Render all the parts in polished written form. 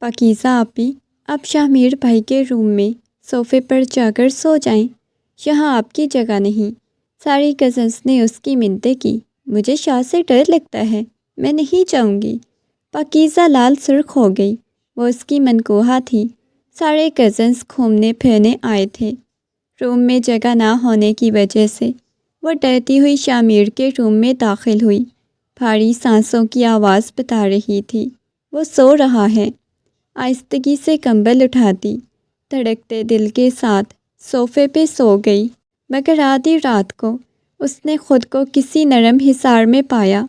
پاکیزہ آپی، آپ شاہ بھائی کے روم میں صوفے پر جا کر سو جائیں، یہاں آپ کی جگہ نہیں۔ ساری کزنس نے اس کی منتیں کی۔ مجھے شاہ سے ڈر لگتا ہے، میں نہیں جاؤں گی۔ پاکیزہ لال سرخ ہو گئی، وہ اس کی منکوہا تھی۔ سارے کزنس گھومنے پھرنے آئے تھے۔ روم میں جگہ نہ ہونے کی وجہ سے وہ ڈرتی ہوئی شاہ کے روم میں داخل ہوئی۔ بھاری سانسوں کی آواز بتا رہی تھی وہ سو رہا ہے۔ آہستگی سے کمبل اٹھاتی، دھڑکتے دل کے ساتھ صوفے پہ سو گئی، مگر آدھی رات کو اس نے خود کو کسی نرم حصار میں پایا۔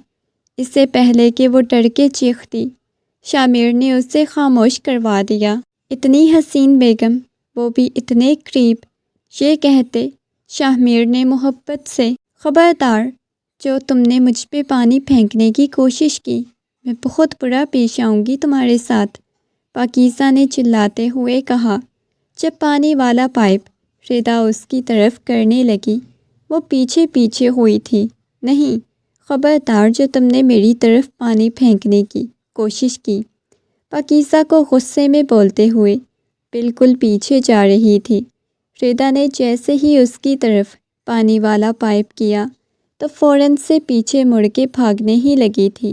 اس سے پہلے کہ وہ ڈر کے چیختی، شاہ نے اسے خاموش کروا دیا۔ اتنی حسین بیگم، وہ بھی اتنے قریب۔ یہ کہتے شاہ نے محبت سے، خبردار، جو تم نے مجھ پہ پانی پھینکنے کی کوشش کی، میں بہت برا پیش آؤں گی تمہارے ساتھ، پاکیزہ نے چلاتے ہوئے کہا۔ جب پانی والا پائپ ردا اس کی طرف کرنے لگی، وہ پیچھے پیچھے ہوئی تھی۔ نہیں، خبردار، جو تم نے میری طرف پانی پھینکنے کی کوشش کی، پاکیزہ کو غصے میں بولتے ہوئے بالکل پیچھے جا رہی تھی۔ ردا نے جیسے ہی اس کی طرف پانی والا پائپ کیا تو فوراً سے پیچھے مڑ کے بھاگنے ہی لگی تھی،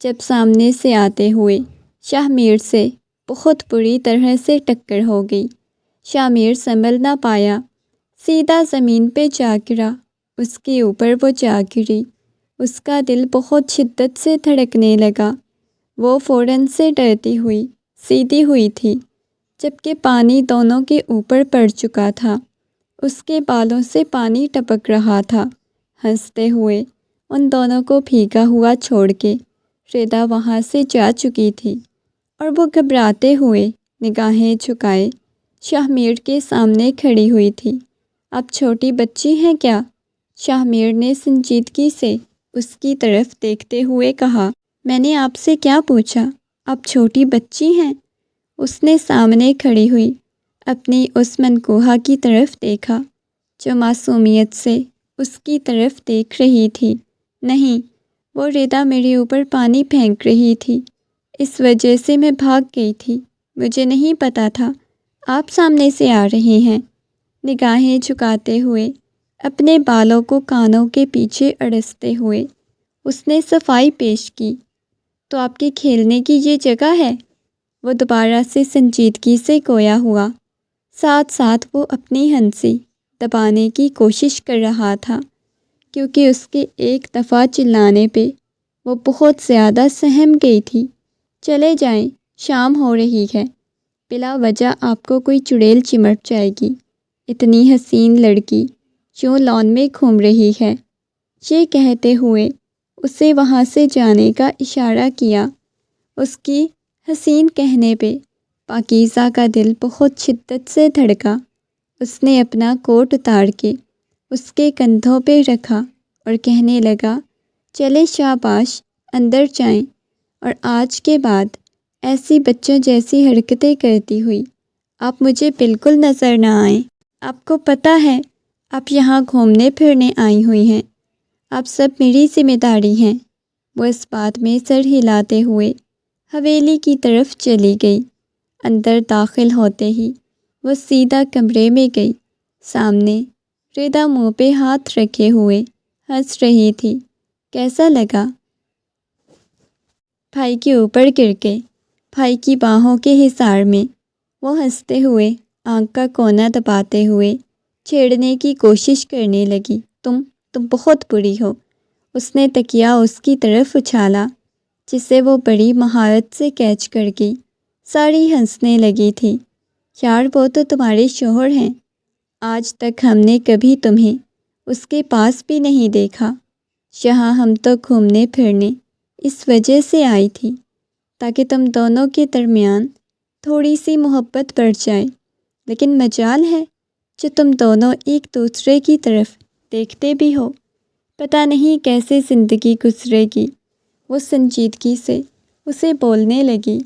جب سامنے سے آتے ہوئے شاہ سے بہت بری طرح سے ٹکر ہو گئی۔ شاہ سنبھل نہ پایا، سیدھا زمین پہ جا گرا۔ اس کے اوپر وہ جا گری۔ اس کا دل بہت شدت سے دھڑکنے لگا۔ وہ فوراً سے ڈرتی ہوئی سیدھی ہوئی تھی، جبکہ پانی دونوں کے اوپر پڑ چکا تھا۔ اس کے بالوں سے پانی ٹپک رہا تھا۔ ہنستے ہوئے ان دونوں کو بھیگا ہوا چھوڑ کے ردا وہاں سے جا چکی تھی، اور وہ گھبراتے ہوئے نگاہیں جھکائے شاہ کے سامنے کھڑی ہوئی تھی۔ اب چھوٹی بچی ہیں کیا؟ شاہ نے سنجیدگی سے اس کی طرف دیکھتے ہوئے کہا۔ میں نے آپ سے کیا پوچھا؟ آپ چھوٹی بچی ہیں؟ اس نے سامنے کھڑی ہوئی اپنی اس منکوہا کی طرف دیکھا جو معصومیت سے اس کی طرف دیکھ رہی تھی۔ نہیں، وہ ردا میرے اوپر پانی پھینک رہی تھی، اس وجہ سے میں بھاگ گئی تھی۔ مجھے نہیں پتا تھا آپ سامنے سے آ رہے ہیں۔ نگاہیں جھکاتے ہوئے اپنے بالوں کو کانوں کے پیچھے اڑستے ہوئے اس نے صفائی پیش کی۔ تو آپ کے کھیلنے کی یہ جگہ ہے؟ وہ دوبارہ سے سنجیدگی سے گویا ہوا، ساتھ ساتھ وہ اپنی ہنسی دبانے کی کوشش کر رہا تھا، کیونکہ اس کے ایک دفعہ چلانے پہ وہ بہت زیادہ سہم گئی تھی۔ چلے جائیں، شام ہو رہی ہے، بلا وجہ آپ کو کوئی چڑیل چمٹ جائے گی۔ اتنی حسین لڑکی یوں لان میں گھوم رہی ہے۔ یہ کہتے ہوئے اسے وہاں سے جانے کا اشارہ کیا۔ اس کی حسین کہنے پہ پاکیزہ کا دل بہت شدت سے دھڑکا۔ اس نے اپنا کوٹ اتار کے اس کے کندھوں پہ رکھا اور کہنے لگا، چلے شاباش، اندر جائیں، اور آج کے بعد ایسی بچوں جیسی حرکتیں کرتی ہوئی آپ مجھے بالکل نظر نہ آئیں۔ آپ کو پتہ ہے آپ یہاں گھومنے پھرنے آئی ہوئی ہیں، آپ سب میری ذمہ داری ہیں۔ وہ اس بات میں سر ہلاتے ہوئے حویلی کی طرف چلی گئی۔ اندر داخل ہوتے ہی وہ سیدھا کمرے میں گئی۔ سامنے ردا منہ پہ ہاتھ رکھے ہوئے ہنس رہی تھی۔ کیسا لگا؟ بھائی کے اوپر گر کے بھائی کی باہوں کے حصار میں وہ ہنستے ہوئے آنکھ کا کونا دباتے ہوئے چھیڑنے کی کوشش کرنے لگی۔ تم بہت بری ہو۔ اس نے تکیا اس کی طرف اچھالا، جسے وہ بڑی مہارت سے کیچ کر گئی۔ ساری ہنسنے لگی تھی۔ یار، وہ تو تمہارے شوہر ہیں۔ آج تک ہم نے کبھی تمہیں اس کے پاس بھی نہیں دیکھا۔ یہاں ہم تو گھومنے پھرنے اس وجہ سے آئی تھی تاکہ تم دونوں کے درمیان تھوڑی سی محبت بڑھ جائے، لیکن مجال ہے جو تم دونوں ایک دوسرے کی طرف دیکھتے بھی ہو۔ پتہ نہیں کیسے زندگی گزرے گی۔ وہ سنجیدگی سے اسے بولنے لگی۔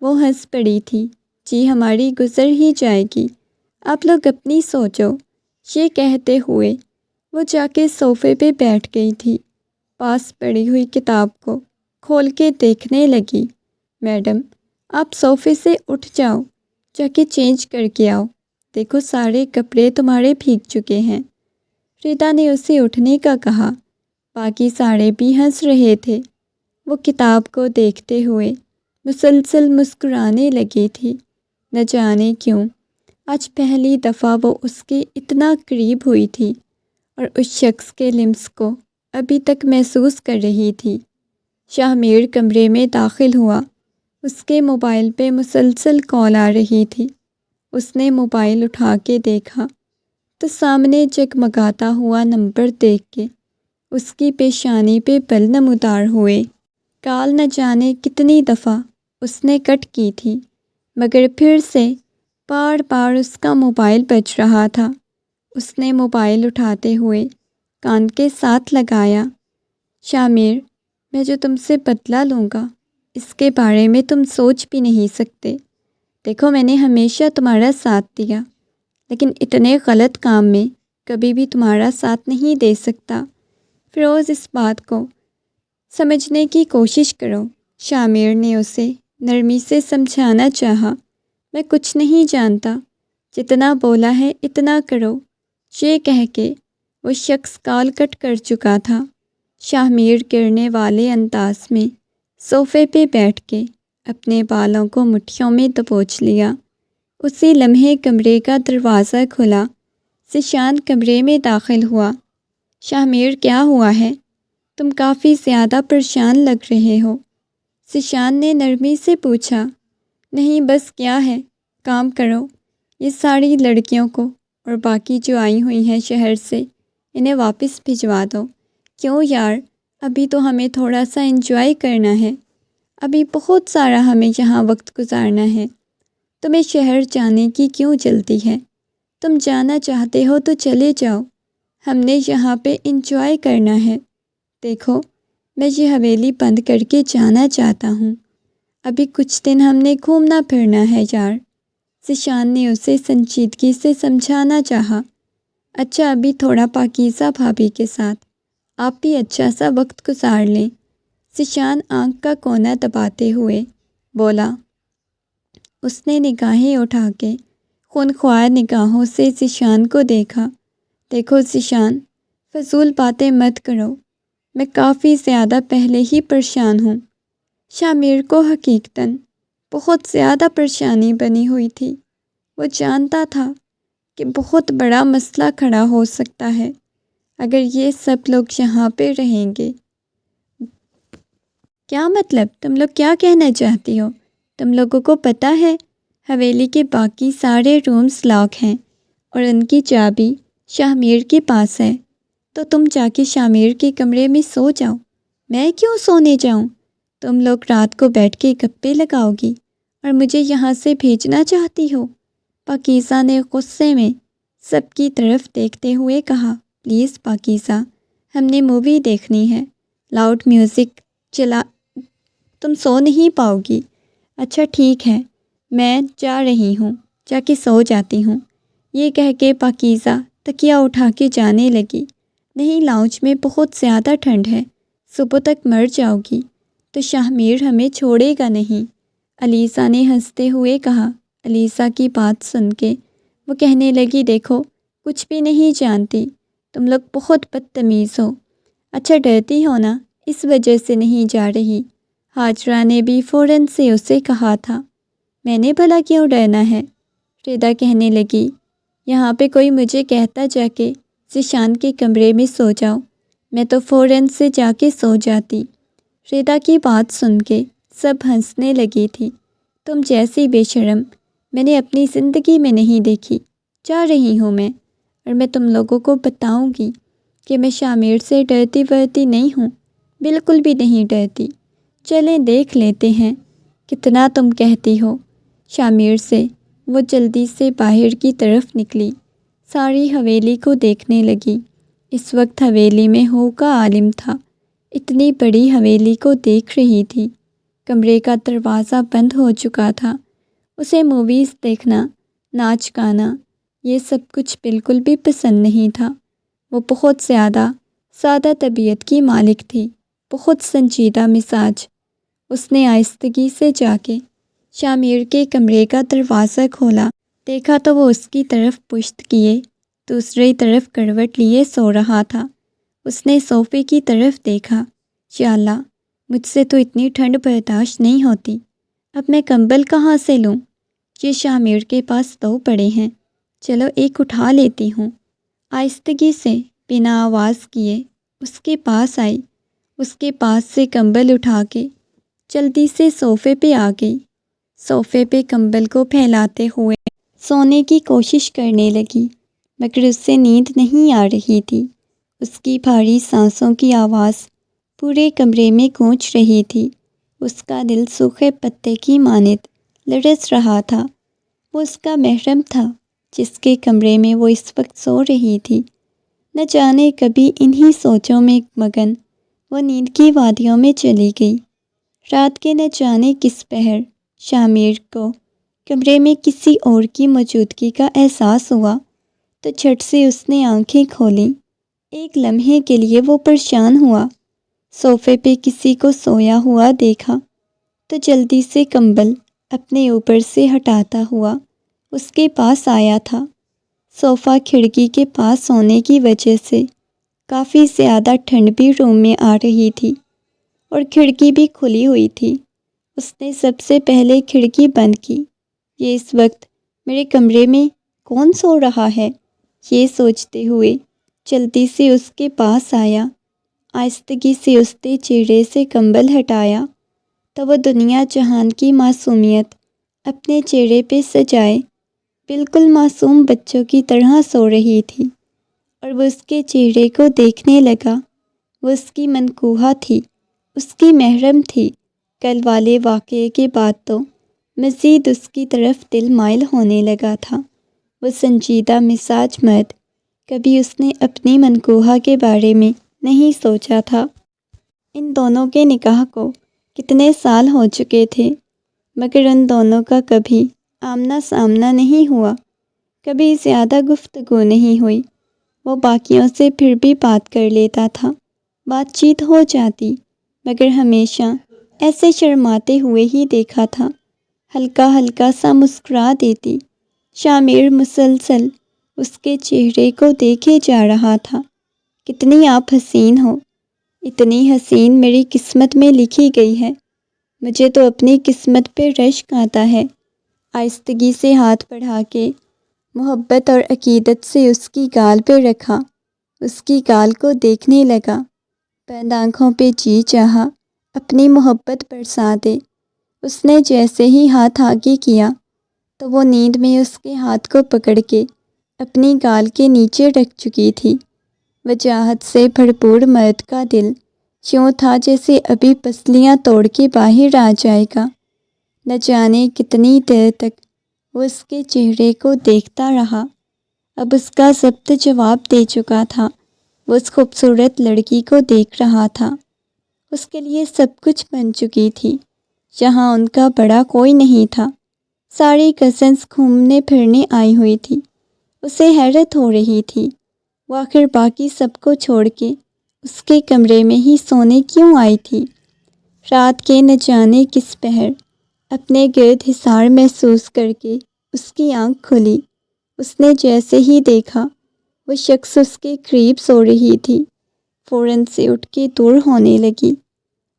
وہ ہنس پڑی تھی۔ جی، ہماری گزر ہی جائے گی، آپ لوگ اپنی سوچو۔ یہ کہتے ہوئے وہ جا کے صوفے پہ بیٹھ گئی تھی۔ پاس پڑی ہوئی کتاب کو کھول کے دیکھنے لگی۔ میڈم، آپ صوفے سے اٹھ جاؤ، جا کے چینج کر کے آؤ، دیکھو سارے کپڑے تمہارے بھیگ چکے ہیں۔ ریتا نے اسے اٹھنے کا کہا۔ باقی سارے بھی ہنس رہے تھے۔ وہ کتاب کو دیکھتے ہوئے مسلسل مسکرانے لگی تھی۔ نہ جانے کیوں آج پہلی دفعہ وہ اس کے اتنا قریب ہوئی تھی اور اس شخص کے لمس کو ابھی تک محسوس کر رہی تھی۔ شاہ میر کمرے میں داخل ہوا۔ اس کے موبائل پہ مسلسل کال آ رہی تھی۔ اس نے موبائل اٹھا کے دیکھا تو سامنے جگمگاتا ہوا نمبر دیکھ کے اس کی پیشانی پہ بل نمودار ہوئے۔ کال نہ جانے کتنی دفعہ اس نے کٹ کی تھی، مگر پھر سے بار بار اس کا موبائل بج رہا تھا۔ اس نے موبائل اٹھاتے ہوئے کان کے ساتھ لگایا۔ شاہ میر، میں جو تم سے بدلہ لوں گا اس کے بارے میں تم سوچ بھی نہیں سکتے۔ دیکھو میں نے ہمیشہ تمہارا ساتھ دیا، لیکن اتنے غلط کام میں کبھی بھی تمہارا ساتھ نہیں دے سکتا۔ فیروز اس بات کو سمجھنے کی کوشش کرو۔ شاہ میر نے اسے نرمی سے سمجھانا چاہا۔ میں کچھ نہیں جانتا، جتنا بولا ہے اتنا کرو۔ یہ کہہ کے وہ شخص کال کٹ کر چکا تھا۔ شاہ میر گرنے والے انداز میں صوفے پہ بیٹھ کے اپنے بالوں کو مٹھیوں میں دبوچ لیا۔ اسی لمحے کمرے کا دروازہ کھلا۔ ذیشان کمرے میں داخل ہوا۔ شاہ میر، کیا ہوا ہے؟ تم کافی زیادہ پریشان لگ رہے ہو، ذیشان نے نرمی سے پوچھا۔ نہیں بس کیا ہے، کام کرو، یہ ساری لڑکیوں کو اور باقی جو آئی ہوئی ہیں شہر سے انہیں واپس بھجوا دو۔ کیوں یار، ابھی تو ہمیں تھوڑا سا انجوائے کرنا ہے، ابھی بہت سارا ہمیں یہاں وقت گزارنا ہے۔ تمہیں شہر جانے کی کیوں جلدی ہے؟ تم جانا چاہتے ہو تو چلے جاؤ، ہم نے یہاں پہ انجوائے کرنا ہے۔ دیکھو میں یہ حویلی بند کر کے جانا چاہتا ہوں، ابھی کچھ دن ہم نے گھومنا پھرنا ہے یار۔ ذیشان نے اسے سنجیدگی سے سمجھانا چاہا۔ اچھا ابھی تھوڑا پاکیزہ بھابھی کے ساتھ آپ بھی اچھا سا وقت گزار لیں، ذیشان آنکھ کا کونا دباتے ہوئے بولا۔ اس نے نگاہیں اٹھا کے خونخوار نگاہوں سے ذیشان کو دیکھا۔ دیکھو ذیشان، فضول باتیں مت کرو، میں کافی زیادہ پہلے ہی پریشان ہوں۔ شاہ میر کو حقیقتاً بہت زیادہ پریشانی بنی ہوئی تھی۔ وہ جانتا تھا کہ بہت بڑا مسئلہ کھڑا ہو سکتا ہے اگر یہ سب لوگ یہاں پہ رہیں گے۔ کیا مطلب؟ تم لوگ کیا کہنا چاہتی ہو؟ تم لوگوں کو پتہ ہے حویلی کے باقی سارے رومز لاک ہیں اور ان کی چابی شاہ میر کے پاس ہے، تو تم جا کے شاہ میر کے کمرے میں سو جاؤ۔ میں کیوں سونے جاؤں؟ تم لوگ رات کو بیٹھ کے گپے لگاؤ گی اور مجھے یہاں سے بھیجنا چاہتی ہو؟ پاکیزہ نے غصے میں سب کی طرف دیکھتے ہوئے کہا۔ پلیز پاکیزہ، ہم نے مووی دیکھنی ہے، لاؤڈ میوزک چلا، تم سو نہیں پاؤ گی۔ اچھا ٹھیک ہے، میں جا رہی ہوں، جا کے سو جاتی ہوں، یہ کہہ کے پاکیزہ تکیہ اٹھا کے جانے لگی۔ نہیں، لاؤنج میں بہت زیادہ ٹھنڈ ہے، صبح تک مر جاؤ گی تو شاہ میر ہمیں چھوڑے گا نہیں، علیزہ نے ہنستے ہوئے کہا۔ علیزہ کی بات سن کے وہ کہنے لگی، دیکھو کچھ بھی نہیں جانتی، تم لوگ بہت بدتمیز ہو۔ اچھا ڈرتی ہو نا، اس وجہ سے نہیں جا رہی۔ ہاجرہ نے بھی فوراً سے اسے کہا تھا۔ میں نے بھلا کیوں ڈرنا ہے؟ ریدا کہنے لگی، یہاں پہ کوئی مجھے کہتا جا کے ذیشان کے کمرے میں سو جاؤ، میں تو فوراً سے جا کے سو جاتی۔ ریدا کی بات سن کے سب ہنسنے لگی تھی۔ تم جیسی بے شرم میں نے اپنی زندگی میں نہیں دیکھی۔ جا رہی ہوں میں، اور میں تم لوگوں کو بتاؤں گی کہ میں شاہ میر سے ڈرتی ورتی نہیں ہوں، بالکل بھی نہیں ڈرتی۔ چلیں دیکھ لیتے ہیں کتنا تم کہتی ہو شاہ میر سے۔ وہ جلدی سے باہر کی طرف نکلی، ساری حویلی کو دیکھنے لگی۔ اس وقت حویلی میں ہوکا عالم تھا، اتنی بڑی حویلی کو دیکھ رہی تھی۔ کمرے کا دروازہ بند ہو چکا تھا۔ اسے موویز دیکھنا، ناچ گانا، یہ سب کچھ بالکل بھی پسند نہیں تھا۔ وہ بہت زیادہ سادہ طبیعت کی مالک تھی، بہت سنجیدہ مزاج۔ اس نے آہستگی سے جا کے شامیر کے کمرے کا دروازہ کھولا، دیکھا تو وہ اس کی طرف پشت کیے دوسری طرف کروٹ لیے سو رہا تھا۔ اس نے صوفے کی طرف دیکھا۔ یا اللہ، مجھ سے تو اتنی ٹھنڈ برداشت نہیں ہوتی، اب میں کمبل کہاں سے لوں؟ یہ شامیر کے پاس 2 پڑے ہیں، چلو ایک اٹھا لیتی ہوں۔ آہستگی سے بنا آواز کیے اس کے پاس آئی، اس کے پاس سے کمبل اٹھا کے جلدی سے صوفے پہ آ گئی۔ صوفے پہ کمبل کو پھیلاتے ہوئے سونے کی کوشش کرنے لگی، مگر اس سے نیند نہیں آ رہی تھی۔ اس کی بھاری سانسوں کی آواز پورے کمرے میں گونج رہی تھی۔ اس کا دل سوکھے پتے کی مانند لرز رہا تھا۔ وہ اس کا محرم تھا جس کے کمرے میں وہ اس وقت سو رہی تھی۔ نہ جانے کبھی انہی سوچوں میں مگن وہ نیند کی وادیوں میں چلی گئی۔ رات کے نہ جانے کس پہر شامیر کو کمرے میں کسی اور کی موجودگی کا احساس ہوا تو جھٹ سے اس نے آنکھیں کھولیں۔ ایک لمحے کے لیے وہ پریشان ہوا، صوفے پہ کسی کو سویا ہوا دیکھا تو جلدی سے کمبل اپنے اوپر سے ہٹاتا ہوا اس کے پاس آیا تھا۔ صوفہ کھڑکی کے پاس ہونے کی وجہ سے کافی زیادہ ٹھنڈ بھی روم میں آ رہی تھی اور کھڑکی بھی کھلی ہوئی تھی۔ اس نے سب سے پہلے کھڑکی بند کی۔ یہ اس وقت میرے کمرے میں کون سو رہا ہے؟ یہ سوچتے ہوئے جلدی سے اس کے پاس آیا، آہستگی سے اس کے چہرے سے کمبل ہٹایا تو وہ دنیا جہان کی معصومیت اپنے چہرے پہ سجائے بالکل معصوم بچوں کی طرح سو رہی تھی، اور وہ اس کے چہرے کو دیکھنے لگا۔ وہ اس کی منکوہہ تھی، اس کی محرم تھی۔ کل والے واقعے کے بعد تو مزید اس کی طرف دل مائل ہونے لگا تھا۔ وہ سنجیدہ مزاج مرد، کبھی اس نے اپنی منکوہہ کے بارے میں نہیں سوچا تھا۔ ان دونوں کے نکاح کو کتنے سال ہو چکے تھے، مگر ان دونوں کا کبھی آمنا سامنا نہیں ہوا، کبھی زیادہ گفتگو نہیں ہوئی۔ وہ باقیوں سے پھر بھی بات کر لیتا تھا، بات چیت ہو جاتی، مگر ہمیشہ ایسے شرماتے ہوئے ہی دیکھا تھا، ہلکا ہلکا سا مسکرا دیتی۔ شامیر مسلسل اس کے چہرے کو دیکھے جا رہا تھا۔ کتنی آپ حسین ہو، اتنی حسین میری قسمت میں لکھی گئی ہے، مجھے تو اپنی قسمت پہ رشک آتا ہے۔ آہستگی سے ہاتھ بڑھا کے محبت اور عقیدت سے اس کی گال پہ رکھا، اس کی گال کو دیکھنے لگا، بند آنکھوں پہ جی چاہا اپنی محبت برسا دے۔ اس نے جیسے ہی ہاتھ آگے کیا تو وہ نیند میں اس کے ہاتھ کو پکڑ کے اپنی گال کے نیچے رکھ چکی تھی۔ وجاہت سے بھرپور مرد کا دل یوں تھا جیسے ابھی پسلیاں توڑ کے باہر آ جائے گا۔ نہ جانے کتنی دیر تک وہ اس کے چہرے کو دیکھتا رہا۔ اب اس کا ضبط جواب دے چکا تھا۔ وہ اس خوبصورت لڑکی کو دیکھ رہا تھا، اس کے لیے سب کچھ بن چکی تھی، جہاں ان کا بڑا کوئی نہیں تھا۔ ساری کزنس گھومنے پھرنے آئی ہوئی تھی، اسے حیرت ہو رہی تھی وہ آخر باقی سب کو چھوڑ کے اس کے کمرے میں ہی سونے کیوں آئی تھی۔ رات کے نہ جانے کس پہر اپنے گرد حصار محسوس کر کے اس کی آنکھ کھلی۔ اس نے جیسے ہی دیکھا وہ شخص اس کے قریب سو رہی تھی، فوراً سے اٹھ کے دور ہونے لگی۔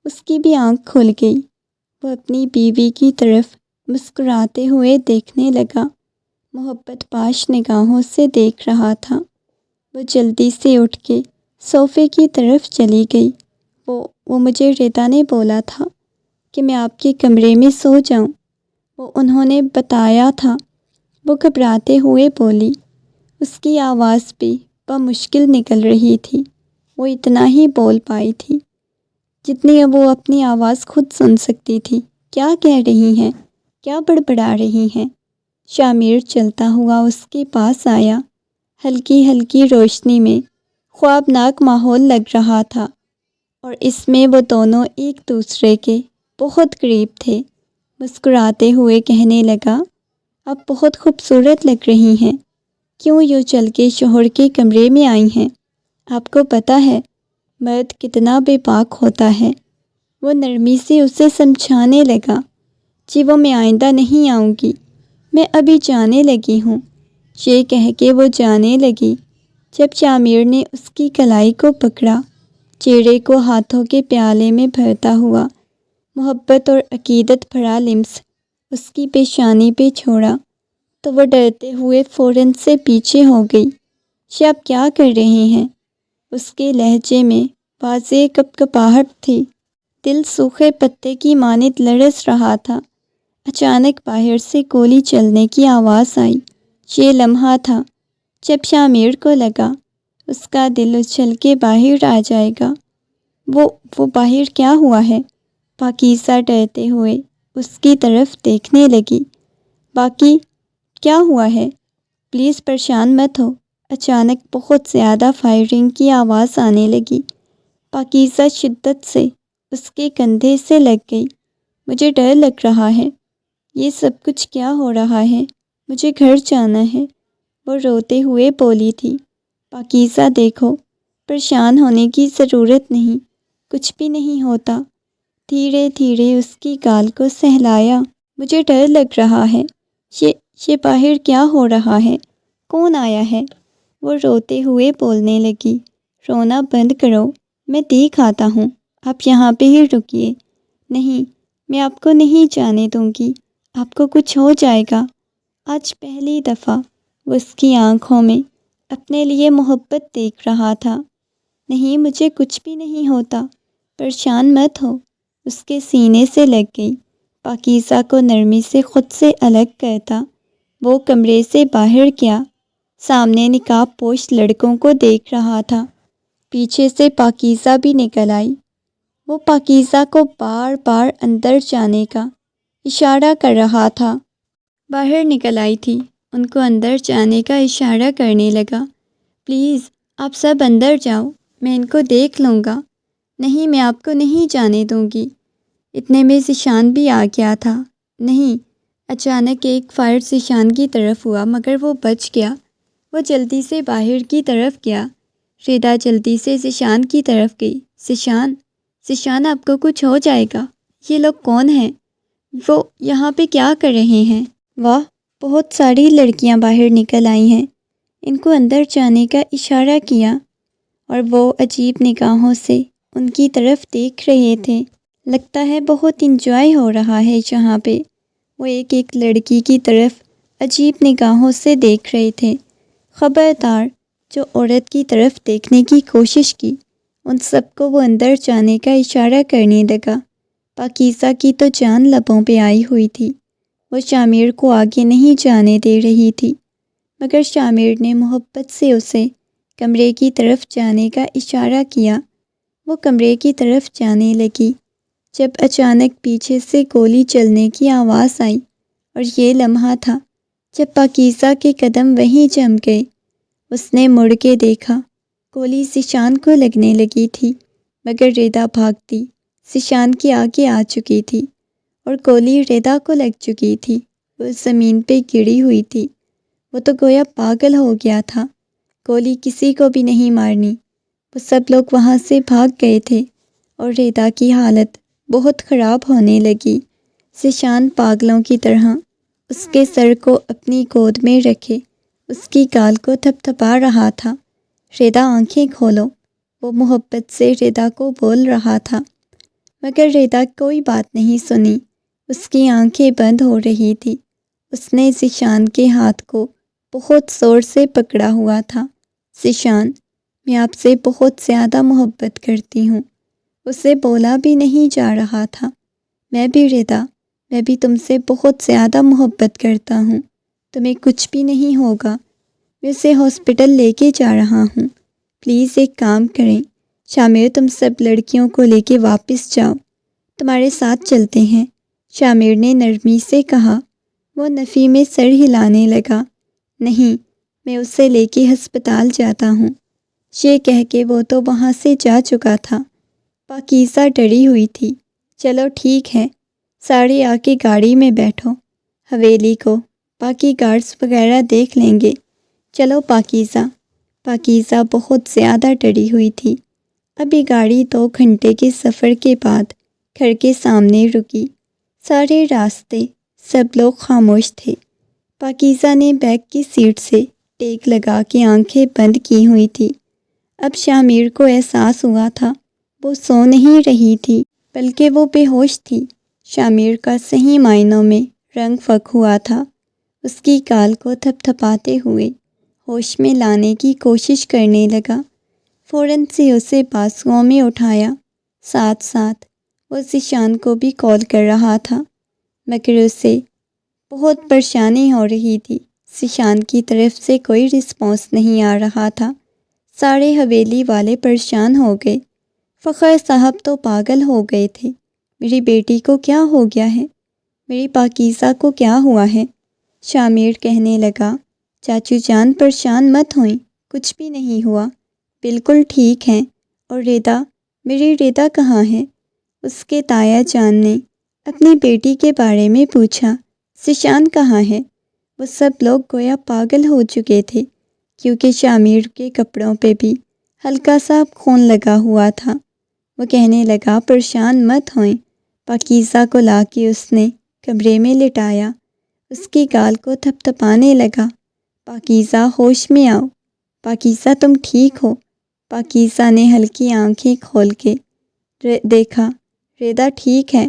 اس کی بھی آنکھ کھل گئی، وہ اپنی بیوی کی طرف مسکراتے ہوئے دیکھنے لگا، محبت پاش نگاہوں سے دیکھ رہا تھا۔ وہ جلدی سے اٹھ کے صوفے کی طرف چلی گئی۔ وہ مجھے ردا نے بولا تھا کہ میں آپ کے کمرے میں سو جاؤں، وہ انہوں نے بتایا تھا، وہ گھبراتے ہوئے بولی۔ اس کی آواز بھی بمشکل نکل رہی تھی، وہ اتنا ہی بول پائی تھی جتنی وہ اپنی آواز خود سن سکتی تھی۔ کیا کہہ رہی ہیں، کیا بڑبڑا رہی ہیں؟ شامیر چلتا ہوا اس کے پاس آیا، ہلکی ہلکی روشنی میں خوابناک ماحول لگ رہا تھا، اور اس میں وہ دونوں ایک دوسرے کے بہت قریب تھے۔ مسکراتے ہوئے کہنے لگا، آپ بہت خوبصورت لگ رہی ہیں، کیوں یوں چل کے شوہر کے کمرے میں آئی ہیں؟ آپ کو پتہ ہے مرد کتنا بے باک ہوتا ہے؟ وہ نرمی سے اسے سمجھانے لگا۔ جی وہ میں آئندہ نہیں آؤں گی، میں ابھی جانے لگی ہوں۔ یہ کہہ کے وہ جانے لگی۔ جب شامر نے اس کی کلائی کو پکڑا، چہرے کو ہاتھوں کے پیالے میں بھرتا ہوا محبت اور عقیدت بھرا لمس اس کی پیشانی پہ چھوڑا تو وہ ڈرتے ہوئے فوراً سے پیچھے ہو گئی۔ یہ آپ کیا کر رہے ہیں؟ اس کے لہجے میں واضح کپکپاہٹ تھی۔ دل سوکھے پتے کی مانند لرز رہا تھا۔ اچانک باہر سے گولی چلنے کی آواز آئی۔ یہ لمحہ تھا جب شامر کو لگا اس کا دل اچھل کے باہر آ جائے گا۔ وہ باہر کیا ہوا ہے؟ پاکیزہ ڈرتے ہوئے اس کی طرف دیکھنے لگی۔ باقی کیا ہوا ہے؟ پلیز پریشان مت ہو۔ اچانک بہت زیادہ فائرنگ کی آواز آنے لگی۔ پاکیزہ شدت سے اس کے کندھے سے لگ گئی۔ مجھے ڈر لگ رہا ہے۔ یہ سب کچھ کیا ہو رہا ہے؟ مجھے گھر جانا ہے، وہ روتے ہوئے بولی تھی۔ پاکیزہ دیکھو، پریشان ہونے کی ضرورت نہیں، کچھ بھی نہیں ہوتا۔ دھیرے دھیرے اس کی گال کو سہلایا۔ مجھے ڈر لگ رہا ہے۔ یہ باہر کیا ہو رہا ہے؟ کون آیا ہے؟ وہ روتے ہوئے بولنے لگی۔ رونا بند کرو، میں دیکھ آتا ہوں، آپ یہاں پہ ہی رکیے۔ نہیں، میں آپ کو نہیں جانے دوں گی، آپ کو کچھ ہو جائے گا۔ آج پہلی دفعہ وہ اس کی آنکھوں میں اپنے لیے محبت دیکھ رہا تھا۔ نہیں، مجھے کچھ بھی نہیں ہوتا، پریشان مت ہو۔ اس کے سینے سے لگ گئی۔ پاکیزہ کو نرمی سے خود سے الگ کرتا وہ کمرے سے باہر گیا۔ سامنے نقاب پوش لڑکوں کو دیکھ رہا تھا۔ پیچھے سے پاکیزہ بھی نکل آئی۔ وہ پاکیزہ کو بار بار اندر جانے کا اشارہ کر رہا تھا۔ باہر نکل آئی تھی، ان کو اندر جانے کا اشارہ کرنے لگا۔ پلیز آپ سب اندر جاؤ، میں ان کو دیکھ لوں گا۔ نہیں، میں آپ کو نہیں جانے دوں گی۔ اتنے میں ذیشان بھی آ گیا تھا۔ نہیں، اچانک ایک فائر ذیشان کی طرف ہوا مگر وہ بچ گیا۔ وہ جلدی سے باہر کی طرف گیا۔ ردا جلدی سے ذیشان کی طرف گئی۔ ذیشان آپ کو کچھ ہو جائے گا۔ یہ لوگ کون ہیں؟ وہ یہاں پہ کیا کر رہے ہیں؟ واہ، بہت ساری لڑکیاں باہر نکل آئی ہیں۔ ان کو اندر جانے کا اشارہ کیا اور وہ عجیب نگاہوں سے ان کی طرف دیکھ رہے تھے۔ لگتا ہے بہت انجوائے ہو رہا ہے یہاں پہ۔ وہ ایک ایک لڑکی کی طرف عجیب نگاہوں سے دیکھ رہے تھے۔ خبردار، جو عورت کی طرف دیکھنے کی کوشش کی ان سب کو وہ اندر جانے کا اشارہ کرنے لگا۔ پاکیزہ کی تو جان لبوں پہ آئی ہوئی تھی۔ وہ شامر کو آگے نہیں جانے دے رہی تھی مگر شامر نے محبت سے اسے کمرے کی طرف جانے کا اشارہ کیا۔ وہ کمرے کی طرف جانے لگی جب اچانک پیچھے سے گولی چلنے کی آواز آئی اور یہ لمحہ تھا جب پاکیزہ کے قدم وہیں جم گئے۔ اس نے مڑ کے دیکھا، گولی ذیشان کو لگنے لگی تھی مگر ردا بھاگتی ذیشان کے آگے آ چکی تھی اور گولی ردا کو لگ چکی تھی۔ وہ زمین پہ گری ہوئی تھی۔ وہ تو گویا پاگل ہو گیا تھا۔ گولی کسی کو بھی نہیں مارنی۔ وہ سب لوگ وہاں سے بھاگ گئے تھے اور ردا کی حالت بہت خراب ہونے لگی۔ ذیشان پاگلوں کی طرح اس کے سر کو اپنی گود میں رکھے اس کی گال کو تھپ تھپا رہا تھا۔ ردا آنکھیں کھولو، وہ محبت سے ردا کو بول رہا تھا مگر ردا کوئی بات نہیں سنی۔ اس کی آنکھیں بند ہو رہی تھی۔ اس نے ذیشان کے ہاتھ کو بہت زور سے پکڑا ہوا تھا۔ ذیشان، میں آپ سے بہت زیادہ محبت کرتی ہوں۔ اسے بولا بھی نہیں جا رہا تھا۔ میں بھی ردا، میں بھی تم سے بہت زیادہ محبت کرتا ہوں۔ تمہیں کچھ بھی نہیں ہوگا۔ میں اسے ہاسپٹل لے کے جا رہا ہوں۔ پلیز ایک کام کریں، شامر تم سب لڑکیوں کو لے کے واپس جاؤ، تمہارے ساتھ چلتے ہیں، شامر نے نرمی سے کہا۔ وہ نفی میں سر ہلانے لگا۔ نہیں، میں اسے لے کے ہسپتال جاتا ہوں۔ یہ کہہ کے وہ تو وہاں سے جا چکا تھا۔ پاکیزہ ڈری ہوئی تھی۔ چلو ٹھیک ہے، سارے آ کے گاڑی میں بیٹھو، حویلی کو باقی گارڈز وغیرہ دیکھ لیں گے۔ چلو پاکیزہ بہت زیادہ ڈری ہوئی تھی۔ ابھی گاڑی 2 گھنٹے کے سفر کے بعد گھر کے سامنے رکی۔ سارے راستے سب لوگ خاموش تھے۔ پاکیزہ نے بیگ کی سیٹ سے ٹیک لگا کے آنکھیں بند کی ہوئی تھی۔ اب شامیر کو احساس ہوا تھا وہ سو نہیں رہی تھی بلکہ وہ بے ہوش تھی۔ شامیر کا صحیح معنوں میں رنگ فک ہوا تھا۔ اس کی گال کو تھپ تھپاتے ہوئے ہوش میں لانے کی کوشش کرنے لگا۔ فوراً سے اسے بازوؤں میں اٹھایا، ساتھ ساتھ وہ ذیشان کو بھی کال کر رہا تھا، مگر اسے بہت پریشانی ہو رہی تھی۔ ذیشان کی طرف سے کوئی رسپانس نہیں آ رہا تھا۔ سارے حویلی والے پریشان ہو گئے۔ فخر صاحب تو پاگل ہو گئے تھے۔ میری بیٹی کو کیا ہو گیا ہے؟ میری پاکیزہ کو کیا ہوا ہے؟ شامیر کہنے لگا، چاچو جان پریشان مت ہوئیں، کچھ بھی نہیں ہوا، بالکل ٹھیک ہیں۔ اور ردا، میری ردا کہاں ہے؟ اس کے تایا جان نے اپنی بیٹی کے بارے میں پوچھا۔ ذیشان کہاں ہے؟ وہ سب لوگ گویا پاگل ہو چکے تھے کیونکہ شامیر کے کپڑوں پہ بھی ہلکا سا خون لگا ہوا تھا۔ وہ کہنے لگا، پریشان مت ہوئیں۔ پاکیزہ کو لا کے اس نے کمرے میں لٹایا، اس کی گال کو تھپ تھپانے لگا۔ پاکیزہ ہوش میں آؤ، پاکیزہ تم ٹھیک ہو؟ پاکیزہ نے ہلکی آنکھیں کھول کے دیکھا، ردا ٹھیک ہے۔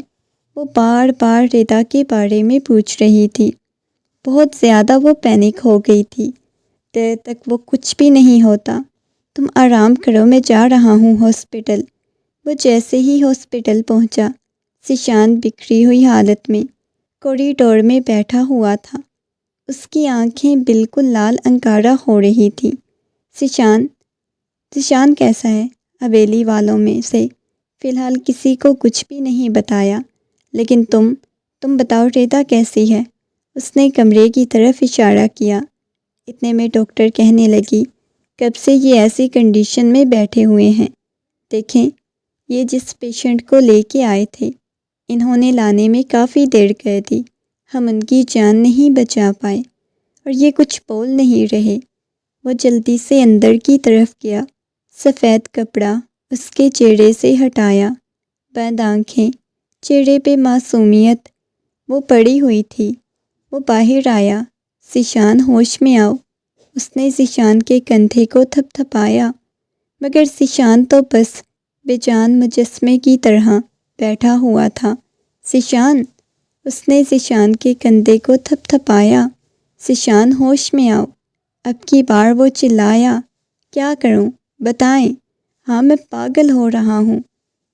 وہ بار بار ردا کے بارے میں پوچھ رہی تھی۔ بہت زیادہ وہ پینک ہو گئی تھی۔ دیر تک وہ کچھ بھی نہیں ہوتا، تم آرام کرو، میں جا رہا ہوں ہاسپٹل۔ وہ جیسے ہی ہاسپٹل پہنچا، ذیشان بکھری ہوئی حالت میں کوریڈور میں بیٹھا ہوا تھا۔ اس کی آنکھیں بالکل لال انگارہ ہو رہی تھیں۔ ذیشان کیسا ہے؟ حویلی والوں میں سے فی الحال کسی کو کچھ بھی نہیں بتایا، لیکن تم بتاؤ ردا کیسی ہے؟ اس نے کمرے کی طرف اشارہ کیا۔ اتنے میں ڈاکٹر کہنے لگی، کب سے یہ ایسی کنڈیشن میں بیٹھے ہوئے ہیں؟ دیکھیں، یہ جس پیشنٹ کو لے کے آئے تھے، انہوں نے لانے میں کافی دیر کر دی، ہم ان کی جان نہیں بچا پائے، اور یہ کچھ بول نہیں رہے۔ وہ جلدی سے اندر کی طرف گیا، سفید کپڑا اس کے چہرے سے ہٹایا، بند آنکھیں، چہرے پہ معصومیت وہ پڑی ہوئی تھی۔ وہ باہر آیا، ذیشان ہوش میں آؤ۔ اس نے ذیشان کے کندھے کو تھپ تھپایا، مگر ذیشان تو بس بے جان مجسمے کی طرح بیٹھا ہوا تھا۔ ذیشان، اس نے ذیشان کے کندھے کو تھپ تھپایا، ذیشان ہوش میں آؤ۔ اب کی بار وہ چلایا، کیا کروں بتائیں؟ ہاں، میں پاگل ہو رہا ہوں،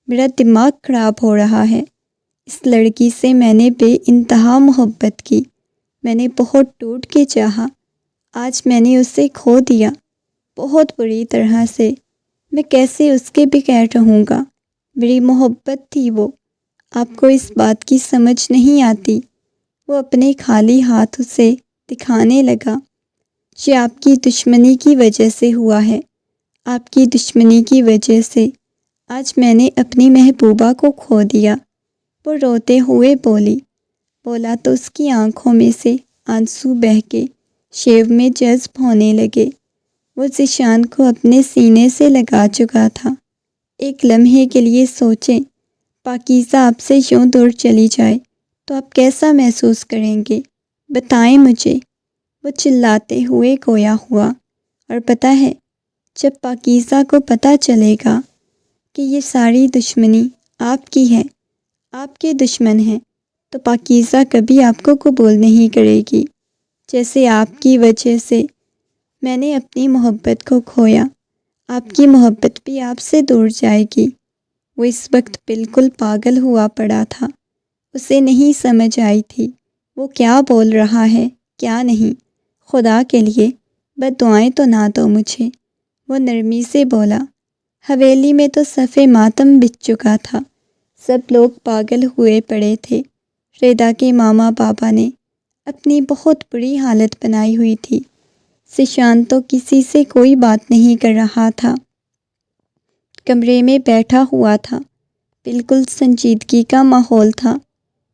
میرا دماغ خراب ہو رہا ہے۔ اس لڑکی سے میں نے بے انتہا محبت کی، میں نے بہت ٹوٹ کے چاہا، آج میں نے اسے کھو دیا، بہت بری طرح سے۔ میں کیسے اس کے بغیر رہوں گا؟ میری محبت تھی وہ، آپ کو اس بات کی سمجھ نہیں آتی۔ وہ اپنے خالی ہاتھ اسے دکھانے لگا۔ یہ آپ کی دشمنی کی وجہ سے ہوا ہے، آپ کی دشمنی کی وجہ سے آج میں نے اپنی محبوبہ کو کھو دیا۔ وہ روتے ہوئے بولا تو اس کی آنکھوں میں سے آنسو بہہ کے شیو میں جذب ہونے لگے۔ وہ ذیشان کو اپنے سینے سے لگا چکا تھا۔ ایک لمحے کے لیے سوچیں، پاکیزہ آپ سے یوں دور چلی جائے تو آپ کیسا محسوس کریں گے؟ بتائیں مجھے۔ وہ چلاتے ہوئے گویا ہوا، اور پتہ ہے، جب پاکیزہ کو پتہ چلے گا کہ یہ ساری دشمنی آپ کی ہے، آپ کے دشمن ہیں، تو پاکیزہ کبھی آپ کو قبول نہیں کرے گی۔ جیسے آپ کی وجہ سے میں نے اپنی محبت کو کھویا، آپ کی محبت بھی آپ سے دور جائے گی۔ وہ اس وقت بالکل پاگل ہوا پڑا تھا، اسے نہیں سمجھ آئی تھی وہ کیا بول رہا ہے کیا نہیں۔ خدا کے لیے بد دعائیں تو نہ دو مجھے، وہ نرمی سے بولا۔ حویلی میں تو صف ماتم بچ چکا تھا، سب لوگ پاگل ہوئے پڑے تھے۔ ردا کے ماما بابا نے اپنی بہت بری حالت بنائی ہوئی تھی۔ ذیشان تو کسی سے کوئی بات نہیں کر رہا تھا، کمرے میں بیٹھا ہوا تھا، بالکل سنجیدگی کا ماحول تھا۔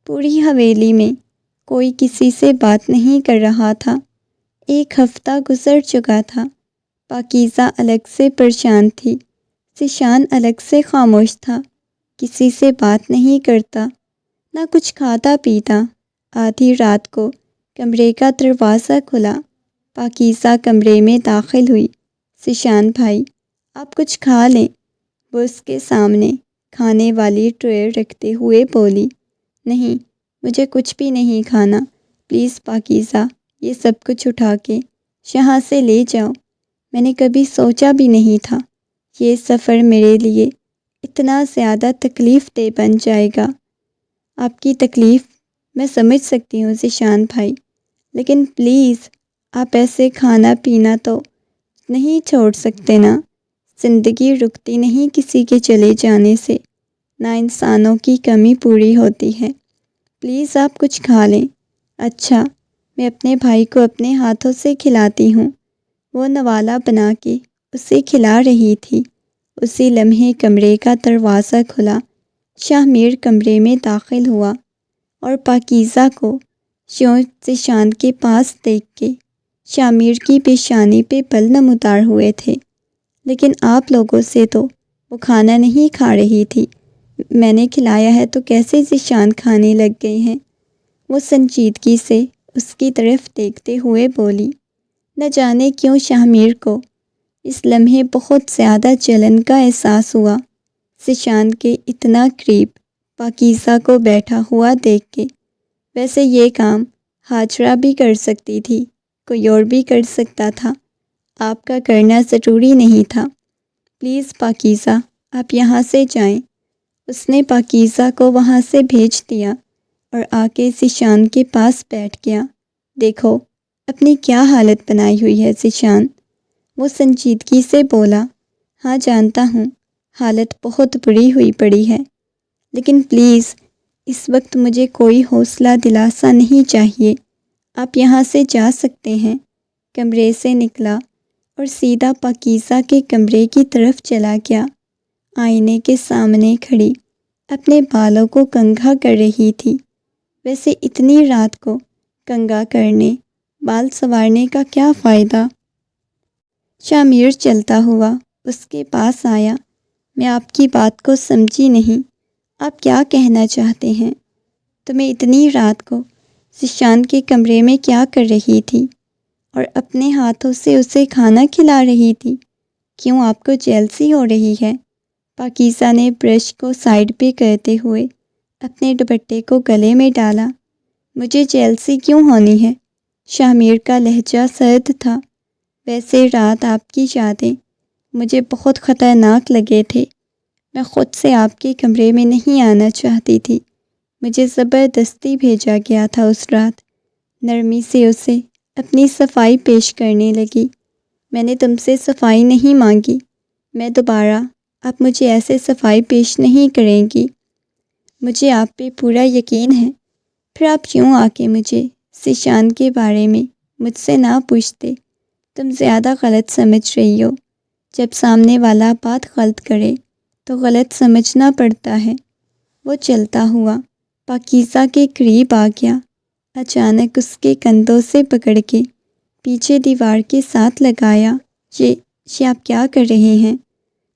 پوری حویلی میں کوئی کسی سے بات نہیں کر رہا تھا۔ ایک ہفتہ گزر چکا تھا۔ پاکیزہ الگ سے پریشان تھی، ذیشان الگ سے خاموش تھا، کسی سے بات نہیں کرتا، نہ کچھ کھاتا پیتا۔ آدھی رات کو کمرے کا دروازہ کھلا، پاکیزہ کمرے میں داخل ہوئی۔ ذیشان بھائی، آپ کچھ کھا لیں، وہ اس کے سامنے کھانے والی ٹرے رکھتے ہوئے بولی۔ نہیں، مجھے کچھ بھی نہیں کھانا، پلیز پاکیزہ یہ سب کچھ اٹھا کے یہاں سے لے جاؤ۔ میں نے کبھی سوچا بھی نہیں تھا یہ سفر میرے لیے اتنا زیادہ تکلیف دہ بن جائے گا۔ آپ کی تکلیف میں سمجھ سکتی ہوں ذیشان بھائی، لیکن پلیز آپ ایسے کھانا پینا تو نہیں چھوڑ سکتے نا۔ زندگی رکتی نہیں کسی کے چلے جانے سے، نہ انسانوں کی کمی پوری ہوتی ہے۔ پلیز آپ کچھ کھا لیں۔ اچھا، میں اپنے بھائی کو اپنے ہاتھوں سے کھلاتی ہوں۔ وہ نوالا بنا کے اسے کھلا رہی تھی۔ اسی لمحے کمرے کا دروازہ کھلا، شاہ میر کمرے میں داخل ہوا اور پاکیزہ کو یوں ذیشان کے پاس دیکھ کے شاہ میر کی پیشانی پہ بل نمودار ہوئے تھے۔ لیکن آپ لوگوں سے تو وہ کھانا نہیں کھا رہی تھی، میں نے کھلایا ہے تو کیسے ذیشان کھانے لگ گئے ہیں؟ وہ سنجیدگی سے اس کی طرف دیکھتے ہوئے بولی۔ نہ جانے کیوں شاہ میر کو اس لمحے بہت زیادہ جلن کا احساس ہوا، ذیشان کے اتنا قریب پاکیزہ کو بیٹھا ہوا دیکھ کے۔ ویسے یہ کام ہاجرہ بھی کر سکتی تھی، کوئی اور بھی کر سکتا تھا، آپ کا کرنا ضروری نہیں تھا۔ پلیز پاکیزہ آپ یہاں سے جائیں۔ اس نے پاکیزہ کو وہاں سے بھیج دیا اور آ کے ذیشان کے پاس بیٹھ گیا۔ دیکھو اپنی کیا حالت بنائی ہوئی ہے ذیشان، وہ سنجیدگی سے بولا۔ ہاں جانتا ہوں حالت بہت بری ہوئی پڑی ہے، لیکن پلیز اس وقت مجھے کوئی حوصلہ دلاسا نہیں چاہیے، آپ یہاں سے جا سکتے ہیں۔ کمرے سے نکلا اور سیدھا پاکیزہ کے کمرے کی طرف چلا گیا۔ آئینے کے سامنے کھڑی اپنے بالوں کو کنگھا کر رہی تھی۔ ویسے اتنی رات کو کنگھا کرنے، بال سنوارنے کا کیا فائدہ؟ شاہ میر چلتا ہوا اس کے پاس آیا۔ میں آپ کی بات کو سمجھی نہیں، آپ کیا کہنا چاہتے ہیں؟ تمہیں اتنی رات کو ذیشان کے کمرے میں کیا کر رہی تھی اور اپنے ہاتھوں سے اسے کھانا کھلا رہی تھی؟ کیوں آپ کو جیلسی ہو رہی ہے؟ پاکیزہ نے برش کو سائڈ پہ کرتے ہوئے اپنے دوپٹے کو گلے میں ڈالا۔ مجھے جیلسی کیوں ہونی ہے؟ شاہ میر کا لہجہ سرد تھا۔ ویسے رات آپ کی یادیں مجھے بہت خطرناک لگے تھے، میں خود سے آپ کے کمرے میں نہیں آنا چاہتی تھی، مجھے زبردستی بھیجا گیا تھا اس رات۔ نرمی سے اسے اپنی صفائی پیش کرنے لگی۔ میں نے تم سے صفائی نہیں مانگی، میں دوبارہ آپ مجھے ایسے صفائی پیش نہیں کریں گی، مجھے آپ پہ پورا یقین ہے۔ پھر آپ یوں آ کے مجھے ذیشان کے بارے میں مجھ سے نہ پوچھتے، تم زیادہ غلط سمجھ رہی ہو۔ جب سامنے والا بات غلط کرے تو غلط سمجھنا پڑتا ہے۔ وہ چلتا ہوا پاکیزہ کے قریب آ گیا، اچانک اس کے کندھوں سے پکڑ کے پیچھے دیوار کے ساتھ لگایا۔ یہ آپ کیا کر رہے ہیں؟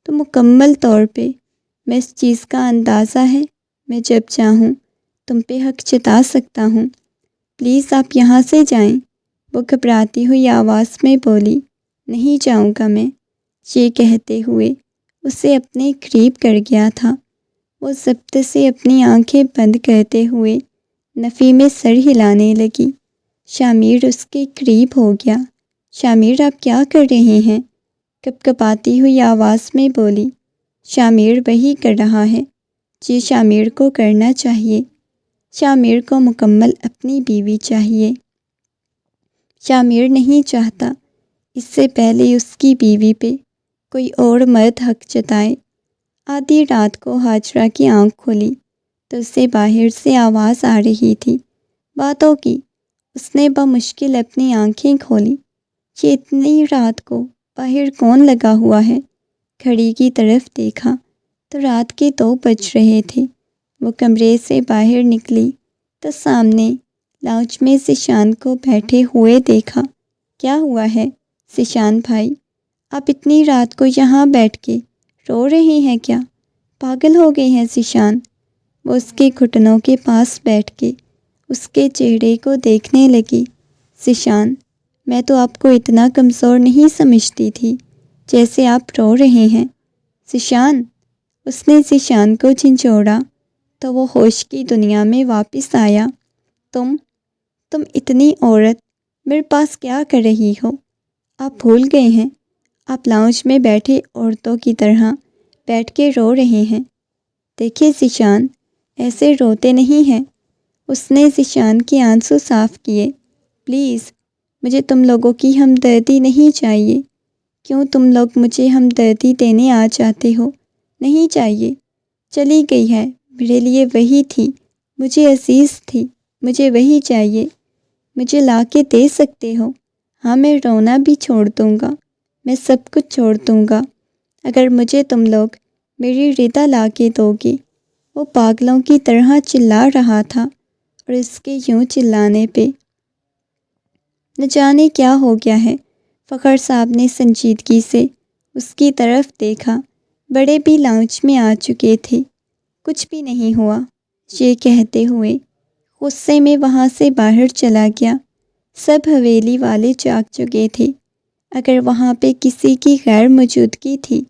تو مکمل طور پہ میں اس چیز کا اندازہ ہے، میں جب چاہوں تم پہ حق جتا سکتا ہوں، پلیز آپ یہاں سے جائیں۔ وہ گھبراتی ہوئی آواز میں بولی۔ نہیں جاؤں گا میں، یہ کہتے ہوئے اسے اپنے قریب کر گیا تھا۔ وہ ضبط سے اپنی آنکھیں بند کرتے ہوئے نفی میں سر ہلانے لگی۔ شاہ میر اس کے قریب ہو گیا۔ شاہ میر آپ کیا کر رہے ہیں؟ کپکپاتی ہوئی آواز میں بولی۔ شاہ میر وہی کر رہا ہے جی شاہ میر کو کرنا چاہیے۔ شاہ میر کو مکمل اپنی بیوی چاہیے۔ شاہ میر نہیں چاہتا اس سے پہلے اس کی بیوی پہ کوئی اور مرد حق جتائے۔ آدھی رات کو ہاجرہ کی آنکھ کھلی تو اسے باہر سے آواز آ رہی تھی، باتوں کی۔ اس نے بمشکل اپنی آنکھیں کھولی۔ یہ اتنی رات کو باہر کون لگا ہوا ہے؟ گھڑی کی طرف دیکھا تو رات کے 2 بج رہے تھے۔ وہ کمرے سے باہر نکلی تو سامنے لاؤنج میں ذیشان کو بیٹھے ہوئے دیکھا۔ کیا ہوا ہے ذیشان بھائی؟ آپ اتنی رات کو یہاں بیٹھ کے رو رہے ہیں کیا؟ پاگل ہو گئے ہیں ذیشان؟ وہ اس کے گھٹنوں کے پاس بیٹھ کے اس کے چہرے کو دیکھنے لگی۔ ذیشان، میں تو آپ کو اتنا کمزور نہیں سمجھتی تھی جیسے آپ رو رہے ہیں۔ ذیشان، اس نے ذیشان کو جھنجھوڑا تو وہ ہوش کی دنیا میں واپس آیا۔ تم اتنی عورت میرے پاس کیا کر رہی ہو؟ آپ بھول گئے ہیں، آپ لاؤنج میں بیٹھے عورتوں کی طرح بیٹھ کے رو رہے ہیں۔ دیکھیے ذیشان، ایسے روتے نہیں ہیں۔ اس نے ذیشان کے آنسو صاف کیے۔ پلیز، مجھے تم لوگوں کی ہمدردی نہیں چاہیے۔ کیوں تم لوگ مجھے ہمدردی دینے آ جاتے ہو؟ نہیں چاہیے، چلی گئی ہے، میرے لیے وہی تھی، مجھے عزیز تھی، مجھے وہی چاہیے۔ مجھے لا کے دے سکتے ہو؟ ہاں، میں رونا بھی چھوڑ دوں گا، میں سب کچھ چھوڑ دوں گا اگر مجھے تم لوگ میری ردا لا کے دو گے۔ وہ پاگلوں کی طرح چلا رہا تھا اور اس کے یوں چلانے پہ نہ جانے کیا ہو گیا ہے۔ فخر صاحب نے سنجیدگی سے اس کی طرف دیکھا۔ بڑے بھی لاؤنج میں آ چکے تھے۔ کچھ بھی نہیں ہوا، یہ کہتے ہوئے غصے میں وہاں سے باہر چلا گیا۔ سب حویلی والے جاگ چکے تھے۔ اگر وہاں پہ کسی کی غیر موجودگی تھی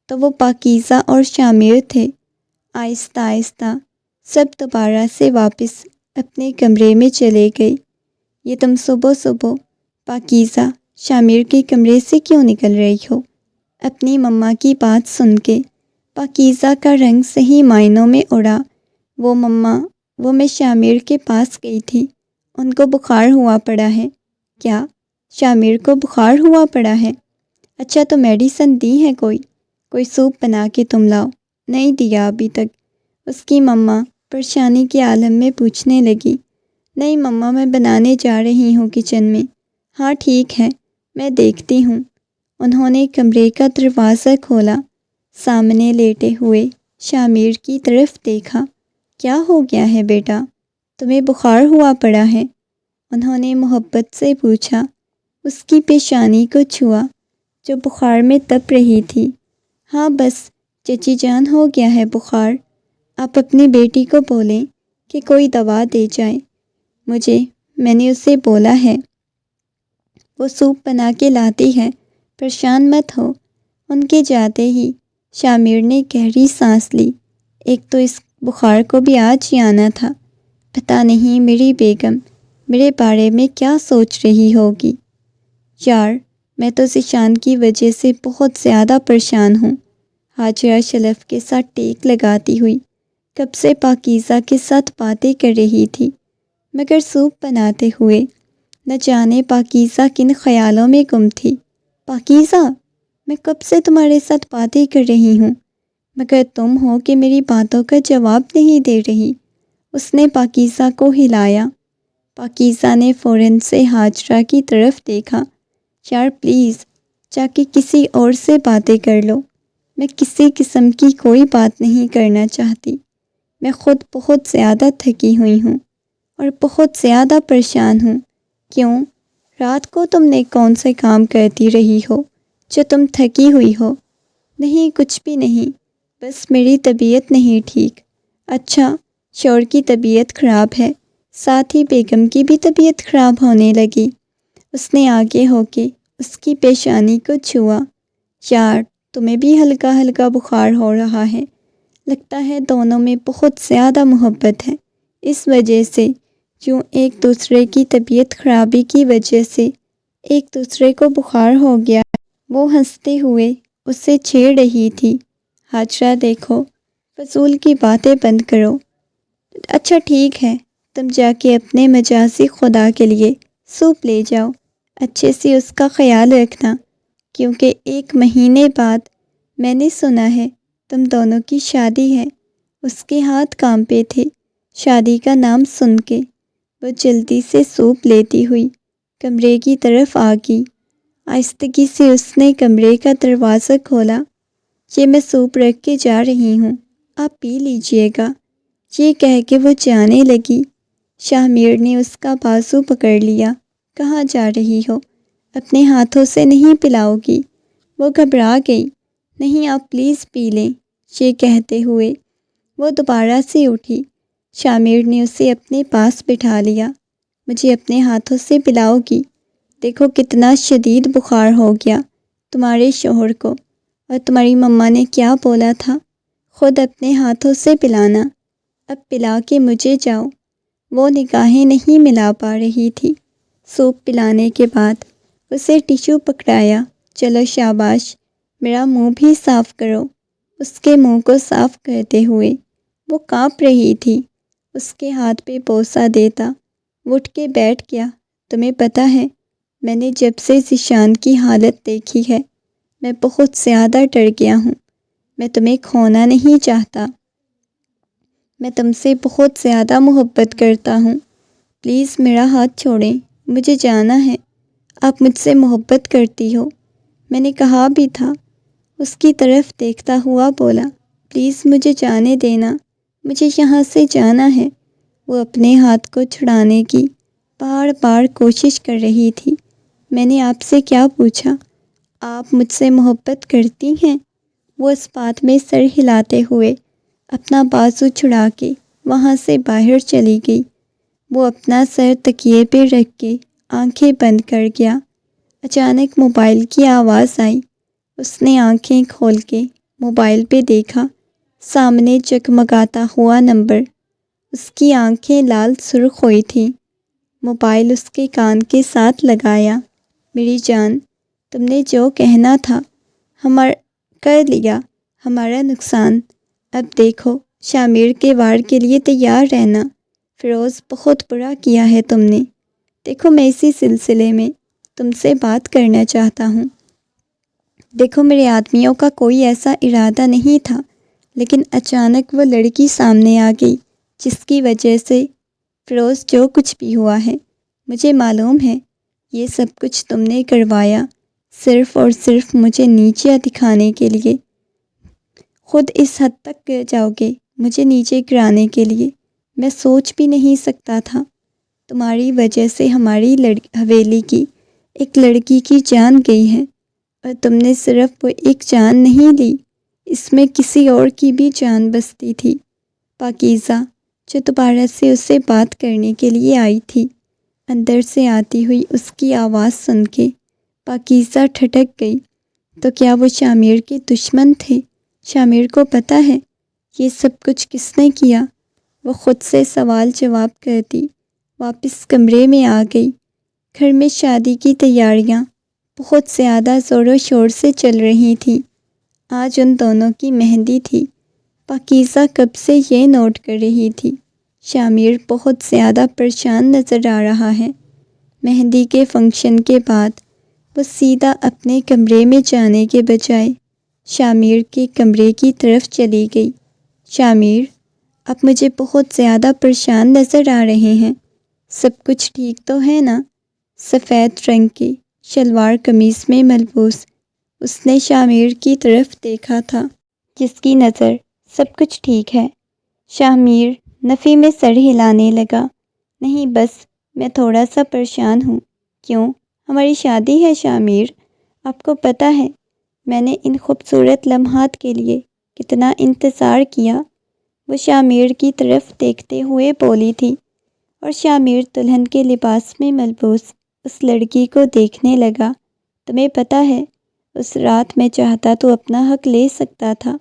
تو وہ پاکیزہ اور شامر تھے۔ آہستہ آہستہ سب دوبارہ سے واپس اپنے کمرے میں چلے گئے۔ یہ تم صبح صبح پاکیزہ شامر کے کمرے سے کیوں نکل رہی ہو؟ اپنی مما کی بات سن کے پاکیزہ کا رنگ صحیح معنوں میں اڑا۔ وہ مما، وہ میں شامر کے پاس گئی تھی، ان کو بخار ہوا پڑا ہے۔ کیا؟ شامر کو بخار ہوا پڑا ہے؟ اچھا، تو میڈیسن دی ہے کوئی سوپ بنا کے تم لاؤ۔ نہیں دیا ابھی تک، اس کی مما پریشانی کے عالم میں پوچھنے لگی۔ نہیں مما، میں بنانے جا رہی ہوں کچن میں۔ ہاں ٹھیک ہے، میں دیکھتی ہوں۔ انہوں نے کمرے کا دروازہ کھولا، سامنے لیٹے ہوئے شامر کی طرف دیکھا۔ کیا ہو گیا ہے بیٹا؟ تمہیں بخار ہوا پڑا ہے؟ انہوں نے محبت سے پوچھا۔ اس کی پیشانی کو چھوا جو بخار میں تپ رہی تھی۔ ہاں بس چچی جان، ہو گیا ہے بخار۔ آپ اپنی بیٹی کو بولیں کہ کوئی دوا دے جائے میں نے اسے بولا ہے، وہ سوپ بنا کے لاتی ہے، پریشان مت ہو۔ ان کے جاتے ہی شامر نے گہری سانس لی۔ ایک تو اس بخار کو بھی آج ہی آنا تھا۔ پتہ نہیں میری بیگم میرے بارے میں کیا سوچ رہی ہوگی۔ یار، میں تو ذیشان کی وجہ سے بہت زیادہ پریشان ہوں۔ ہاجرہ شلف کے ساتھ ٹیک لگاتی ہوئی کب سے پاکیزہ کے ساتھ باتیں کر رہی تھی، مگر سوپ بناتے ہوئے نہ جانے پاکیزہ کن خیالوں میں گم تھی۔ پاکیزہ، میں کب سے تمہارے ساتھ باتیں کر رہی ہوں، مگر تم ہو کہ میری باتوں کا جواب نہیں دے رہی۔ اس نے پاکیزہ کو ہلایا۔ پاکیزہ نے فوراً سے ہاجرہ کی طرف دیکھا۔ یار پلیز جا کے کسی اور سے باتیں کر لو، میں کسی قسم کی کوئی بات نہیں کرنا چاہتی۔ میں خود بہت زیادہ تھکی ہوئی ہوں اور بہت زیادہ پریشان ہوں۔ کیوں؟ رات کو تم نے کون سے کام کرتی رہی ہو جو تم تھکی ہوئی ہو؟ نہیں، کچھ بھی نہیں، بس میری طبیعت نہیں ٹھیک۔ اچھا، شوہر کی طبیعت خراب ہے، ساتھ ہی بیگم کی بھی طبیعت خراب ہونے لگی۔ اس نے آگے ہو کے اس کی پیشانی کو چھوا۔ یار، تمہیں بھی ہلکا ہلکا بخار ہو رہا ہے، لگتا ہے دونوں میں بہت زیادہ محبت ہے، اس وجہ سے یوں ایک دوسرے کی طبیعت خرابی کی وجہ سے ایک دوسرے کو بخار ہو گیا۔ وہ ہنستے ہوئے اسے چھیڑ رہی تھی۔ ہاجرہ دیکھو، فضول کی باتیں بند کرو۔ اچھا ٹھیک ہے، تم جا کے اپنے مجازی خدا کے لیے سوپ لے جاؤ، اچھے سے اس کا خیال رکھنا، کیونکہ 1 مہینے بعد میں نے سنا ہے تم دونوں کی شادی ہے۔ اس کے ہاتھ کانپے تھے شادی کا نام سن کے۔ وہ جلدی سے سوپ لیتی ہوئی کمرے کی طرف آ گئی۔ آہستگی سے اس نے کمرے کا دروازہ کھولا۔ یہ میں سوپ رکھ کے جا رہی ہوں، آپ پی لیجئے گا، یہ کہہ کے وہ جانے لگی۔ شامر نے اس کا بازو پکڑ لیا۔ کہاں جا رہی ہو؟ اپنے ہاتھوں سے نہیں پلاؤ گی؟ وہ گھبرا گئی۔ نہیں، آپ پلیز پی لیں، یہ کہتے ہوئے وہ دوبارہ سے اٹھی۔ شامر نے اسے اپنے پاس بٹھا لیا۔ مجھے اپنے ہاتھوں سے پلاؤ گی؟ دیکھو کتنا شدید بخار ہو گیا تمہارے شوہر کو، اور تمہاری مما نے کیا بولا تھا؟ خود اپنے ہاتھوں سے پلانا۔ اب پلا کے مجھے جاؤ۔ وہ نگاہیں نہیں ملا پا رہی تھی۔ سوپ پلانے کے بعد اسے ٹیشو پکڑایا۔ چلو شاباش، میرا منہ بھی صاف کرو۔ اس کے منہ کو صاف کرتے ہوئے وہ کانپ رہی تھی۔ اس کے ہاتھ پہ بوسہ دیتا وہ اٹھ کے بیٹھ گیا۔ تمہیں پتہ ہے، میں نے جب سے ذیشان کی حالت دیکھی ہے میں بہت زیادہ ڈر گیا ہوں۔ میں تمہیں کھونا نہیں چاہتا۔ میں تم سے بہت زیادہ محبت کرتا ہوں۔ پلیز میرا ہاتھ چھوڑیں، مجھے جانا ہے۔ آپ مجھ سے محبت کرتی ہو، میں نے کہا بھی تھا۔ اس کی طرف دیکھتا ہوا بولا، پلیز مجھے جانے دینا، مجھے یہاں سے جانا ہے۔ وہ اپنے ہاتھ کو چھڑانے کی بار بار کوشش کر رہی تھی۔ میں نے آپ سے کیا پوچھا؟ آپ مجھ سے محبت کرتی ہیں؟ وہ اس بات میں سر ہلاتے ہوئے اپنا بازو چھڑا کے وہاں سے باہر چلی گئی۔ وہ اپنا سر تکیے پہ رکھ کے آنکھیں بند کر گیا۔ اچانک موبائل کی آواز آئی۔ اس نے آنکھیں کھول کے موبائل پہ دیکھا۔ سامنے جگمگاتا ہوا نمبر۔ اس کی آنکھیں لال سرخ ہوئی تھیں۔ موبائل اس کے کان کے ساتھ لگایا۔ میری جان، تم نے جو کہنا تھا کر لیا، ہمارا نقصان۔ اب دیکھو، شامر کے وار کے لیے تیار رہنا۔ فیروز، بہت برا کیا ہے تم نے۔ دیکھو، میں اسی سلسلے میں تم سے بات کرنا چاہتا ہوں۔ دیکھو، میرے آدمیوں کا کوئی ایسا ارادہ نہیں تھا، لیکن اچانک وہ لڑکی سامنے آ گئی جس کی وجہ سے فیروز جو کچھ بھی ہوا ہے، مجھے معلوم ہے یہ سب کچھ تم نے کروایا صرف اور صرف مجھے نیچے دکھانے کے لیے۔ خود اس حد تک گر جاؤ گے مجھے نیچے گرانے کے لیے، میں سوچ بھی نہیں سکتا تھا۔ تمہاری وجہ سے ہماری حویلی کی ایک لڑکی کی جان گئی ہے، اور تم نے صرف وہ ایک جان نہیں لی، اس میں کسی اور کی بھی جان بستی تھی، پاکیزہ، جو دوبارہ سے اس سے بات کرنے کے لیے آئی تھی۔ اندر سے آتی ہوئی اس کی آواز سن کے پاکیزہ ٹھٹک گئی۔ تو کیا وہ شامر کے دشمن تھے؟ شامر کو پتہ ہے یہ سب کچھ کس نے کیا؟ وہ خود سے سوال جواب کرتی واپس کمرے میں آ گئی۔ گھر میں شادی کی تیاریاں بہت زیادہ زور و شور سے چل رہی تھیں۔ آج ان دونوں کی مہندی تھی۔ پاکیزہ کب سے یہ نوٹ کر رہی تھی، شامر بہت زیادہ پریشان نظر آ رہا ہے۔ مہندی کے فنکشن کے بعد وہ سیدھا اپنے کمرے میں جانے کے بجائے شامر کے کمرے کی طرف چلی گئی۔ شامر، آپ مجھے بہت زیادہ پریشان نظر آ رہے ہیں۔ سب کچھ ٹھیک تو ہے نا؟ سفید رنگ کی شلوار قمیض میں ملبوس اس نے شامر کی طرف دیکھا تھا، جس کی نظر سب کچھ ٹھیک ہے۔ شامر نفی میں سر ہلانے لگا۔ نہیں، بس میں تھوڑا سا پریشان ہوں۔ کیوں؟ ہماری شادی ہے شامر، آپ کو پتہ ہے میں نے ان خوبصورت لمحات کے لیے کتنا انتظار کیا۔ وہ شامر کی طرف دیکھتے ہوئے بولی تھی، اور شامر دلہن کے لباس میں ملبوس اس لڑکی کو دیکھنے لگا۔ تمہیں پتہ ہے، اس رات میں چاہتا تو اپنا حق لے سکتا تھا،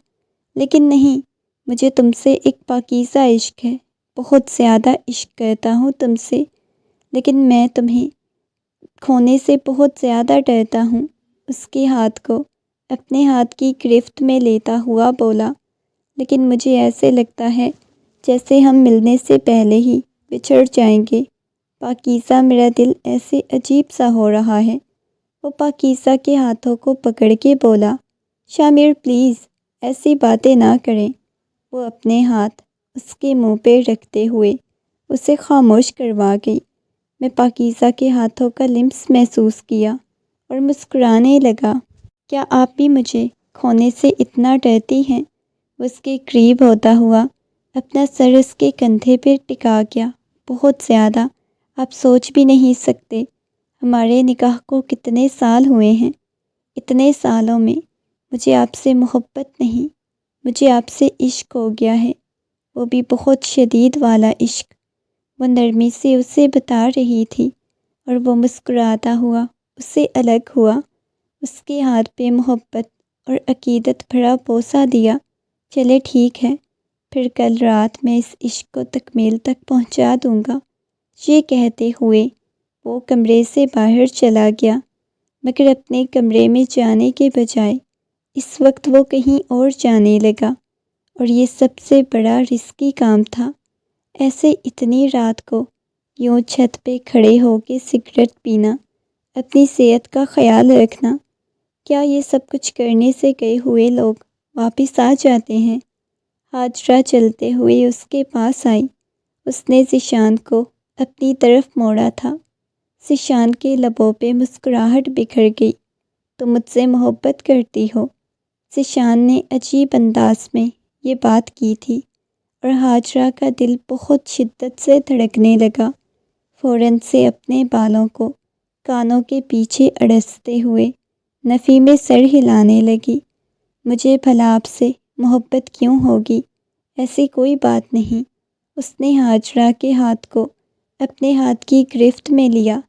لیکن نہیں، مجھے تم سے ایک پاکیزہ عشق ہے، بہت زیادہ عشق کرتا ہوں تم سے، لیکن میں تمہیں کھونے سے بہت زیادہ ڈرتا ہوں۔ اس کے ہاتھ کو اپنے ہاتھ کی گرفت میں لیتا ہوا بولا، لیکن مجھے ایسے لگتا ہے جیسے ہم ملنے سے پہلے ہی بچھڑ جائیں گے۔ پاکیزہ، میرا دل ایسے عجیب سا ہو رہا ہے۔ وہ پاکیزہ کے ہاتھوں کو پکڑ کے بولا، شامر پلیز ایسی باتیں نہ کریں۔ وہ اپنے ہاتھ اس کے منہ پہ رکھتے ہوئے اسے خاموش کروا گئی۔ میں پاکیزہ کے ہاتھوں کا لمس محسوس کیا اور مسکرانے لگا۔ کیا آپ بھی مجھے کھونے سے اتنا ڈرتی ہیں؟ وہ اس کے قریب ہوتا ہوا اپنا سر اس کے کندھے پہ ٹکا گیا۔ بہت زیادہ، آپ سوچ بھی نہیں سکتے ہمارے نکاح کو کتنے سال ہوئے ہیں۔ اتنے سالوں میں مجھے آپ سے محبت نہیں، مجھے آپ سے عشق ہو گیا ہے۔ وہ بھی بہت شدید والا عشق۔ وہ نرمی سے اسے بتا رہی تھی اور وہ مسکراتا ہوا اس سے الگ ہوا، اس کے ہاتھ پہ محبت اور عقیدت بھرا بوسہ دیا۔ چلے ٹھیک ہے، پھر کل رات میں اس عشق کو تکمیل تک پہنچا دوں گا، یہ کہتے ہوئے وہ کمرے سے باہر چلا گیا، مگر اپنے کمرے میں جانے کے بجائے اس وقت وہ کہیں اور جانے لگا، اور یہ سب سے بڑا رسکی کام تھا۔ ایسے اتنی رات کو یوں چھت پہ کھڑے ہو کے سگریٹ پینا، اپنی صحت کا خیال رکھنا، کیا یہ سب کچھ کرنے سے گئے ہوئے لوگ واپس آ جاتے ہیں؟ ہاجرہ چلتے ہوئے اس کے پاس آئی۔ اس نے ذیشان کو اپنی طرف موڑا تھا۔ ذیشان کے لبوں پہ مسکراہٹ بکھر گئی۔ تم مجھ سے محبت کرتی ہو؟ ذیشان نے عجیب انداز میں یہ بات کی تھی اور ہاجرہ کا دل بہت شدت سے دھڑکنے لگا۔ فوراً سے اپنے بالوں کو کانوں کے پیچھے اڑستے ہوئے نفی میں سر ہلانے لگی۔ مجھے بھلا آپ سے محبت کیوں ہوگی؟ ایسی کوئی بات نہیں۔ اس نے ہاجرہ کے ہاتھ کو اپنے ہاتھ کی گرفت میں لیا۔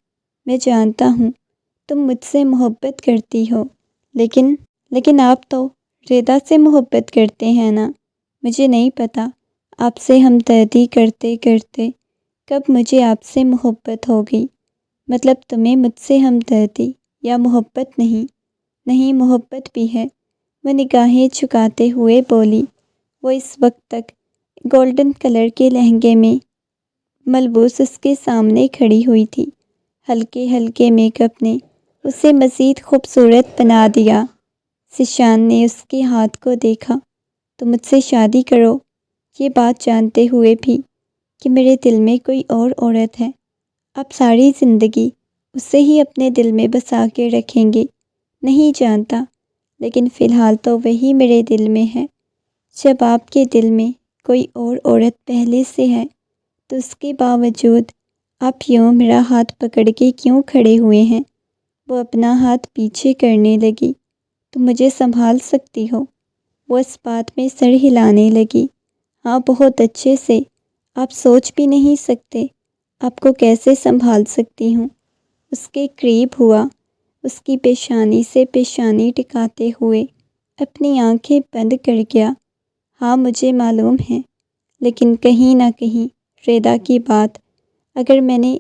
میں جانتا ہوں تم مجھ سے محبت کرتی ہو، لیکن آپ تو ریدا سے محبت کرتے ہیں نا؟ مجھے نہیں پتا آپ سے ہمدردی کرتے کرتے کب مجھے آپ سے محبت ہو گئی۔ مطلب تمہیں مجھ سے ہمدردی یا محبت نہیں؟ نہیں، محبت بھی ہے، وہ نگاہیں جھکاتے ہوئے بولی۔ وہ اس وقت تک گولڈن کلر کے لہنگے میں ملبوس اس کے سامنے کھڑی ہوئی تھی۔ ہلکے ہلکے میک اپ نے اسے مزید خوبصورت بنا دیا۔ ذیشان نے اس کے ہاتھ کو دیکھا۔ تو مجھ سے شادی کرو، یہ بات جانتے ہوئے بھی کہ میرے دل میں کوئی اور عورت ہے۔ آپ ساری زندگی اسے ہی اپنے دل میں بسا کے رکھیں گے؟ نہیں جانتا، لیکن فی الحال تو وہی میرے دل میں ہے۔ جب آپ کے دل میں کوئی اور عورت پہلے سے ہے تو اس کے باوجود آپ یوں میرا ہاتھ پکڑ کے کیوں کھڑے ہوئے ہیں؟ وہ اپنا ہاتھ پیچھے کرنے لگی۔ تم مجھے سنبھال سکتی ہو؟ وہ اس بات میں سر ہلانے لگی۔ ہاں، بہت اچھے سے، آپ سوچ بھی نہیں سکتے آپ کو کیسے سنبھال سکتی ہوں۔ اس کے قریب ہوا، اس کی پیشانی سے پیشانی ٹکاتے ہوئے اپنی آنکھیں بند کر گیا۔ ہاں مجھے معلوم ہے، لیکن کہیں نہ کہیں ریدا کی بات، اگر میں نے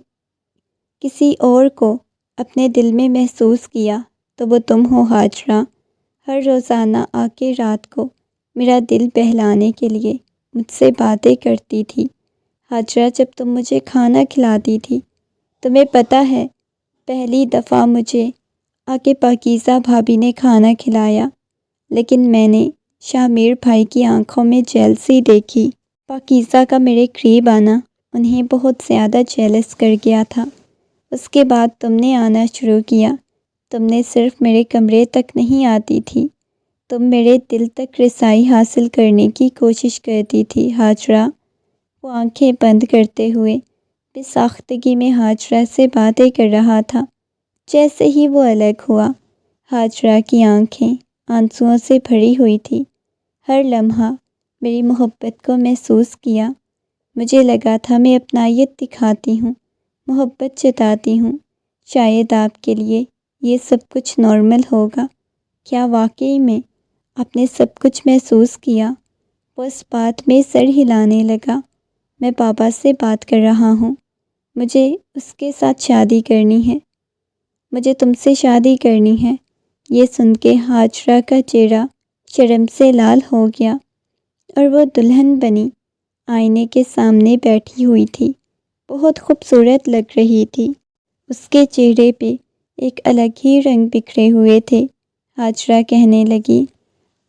کسی اور کو اپنے دل میں محسوس کیا تو وہ تم ہو ہاجرہ۔ ہر روزانہ آ کے رات کو میرا دل بہلانے کے لیے مجھ سے باتیں کرتی تھی۔ ہاجرہ، جب تم مجھے کھانا کھلاتی تھی، تمہیں پتہ ہے پہلی دفعہ مجھے آ کے پاکیزہ بھابی نے کھانا کھلایا، لیکن میں نے شامیر بھائی کی آنکھوں میں جیلسی دیکھی۔ پاکیزہ کا میرے قریب آنا انہیں بہت زیادہ جیلس کر گیا تھا۔ اس کے بعد تم نے آنا شروع کیا۔ تم نے صرف میرے کمرے تک نہیں آتی تھی، تم میرے دل تک رسائی حاصل کرنے کی کوشش کرتی تھی ہاجرہ۔ وہ آنکھیں بند کرتے ہوئے بے ساختگی میں ہاجرہ سے باتیں کر رہا تھا۔ جیسے ہی وہ الگ ہوا، ہاجرہ کی آنکھیں آنسوؤں سے بھری ہوئی تھی۔ ہر لمحہ میری محبت کو محسوس کیا۔ مجھے لگا تھا میں اپنائیت دکھاتی ہوں، محبت جتاتی ہوں، شاید آپ کے لیے یہ سب کچھ نارمل ہوگا۔ کیا واقعی میں آپ نے سب کچھ محسوس کیا؟ وہ اس بات میں سر ہلانے لگا۔ میں بابا سے بات کر رہا ہوں، مجھے اس کے ساتھ شادی کرنی ہے، مجھے تم سے شادی کرنی ہے۔ یہ سن کے ہاجرہ کا چہرہ شرم سے لال ہو گیا اور وہ دلہن بنی آئینے کے سامنے بیٹھی ہوئی تھی، بہت خوبصورت لگ رہی تھی۔ اس کے چہرے پہ ایک الگ ہی رنگ بکھرے ہوئے تھے۔ ہاجرہ کہنے لگی،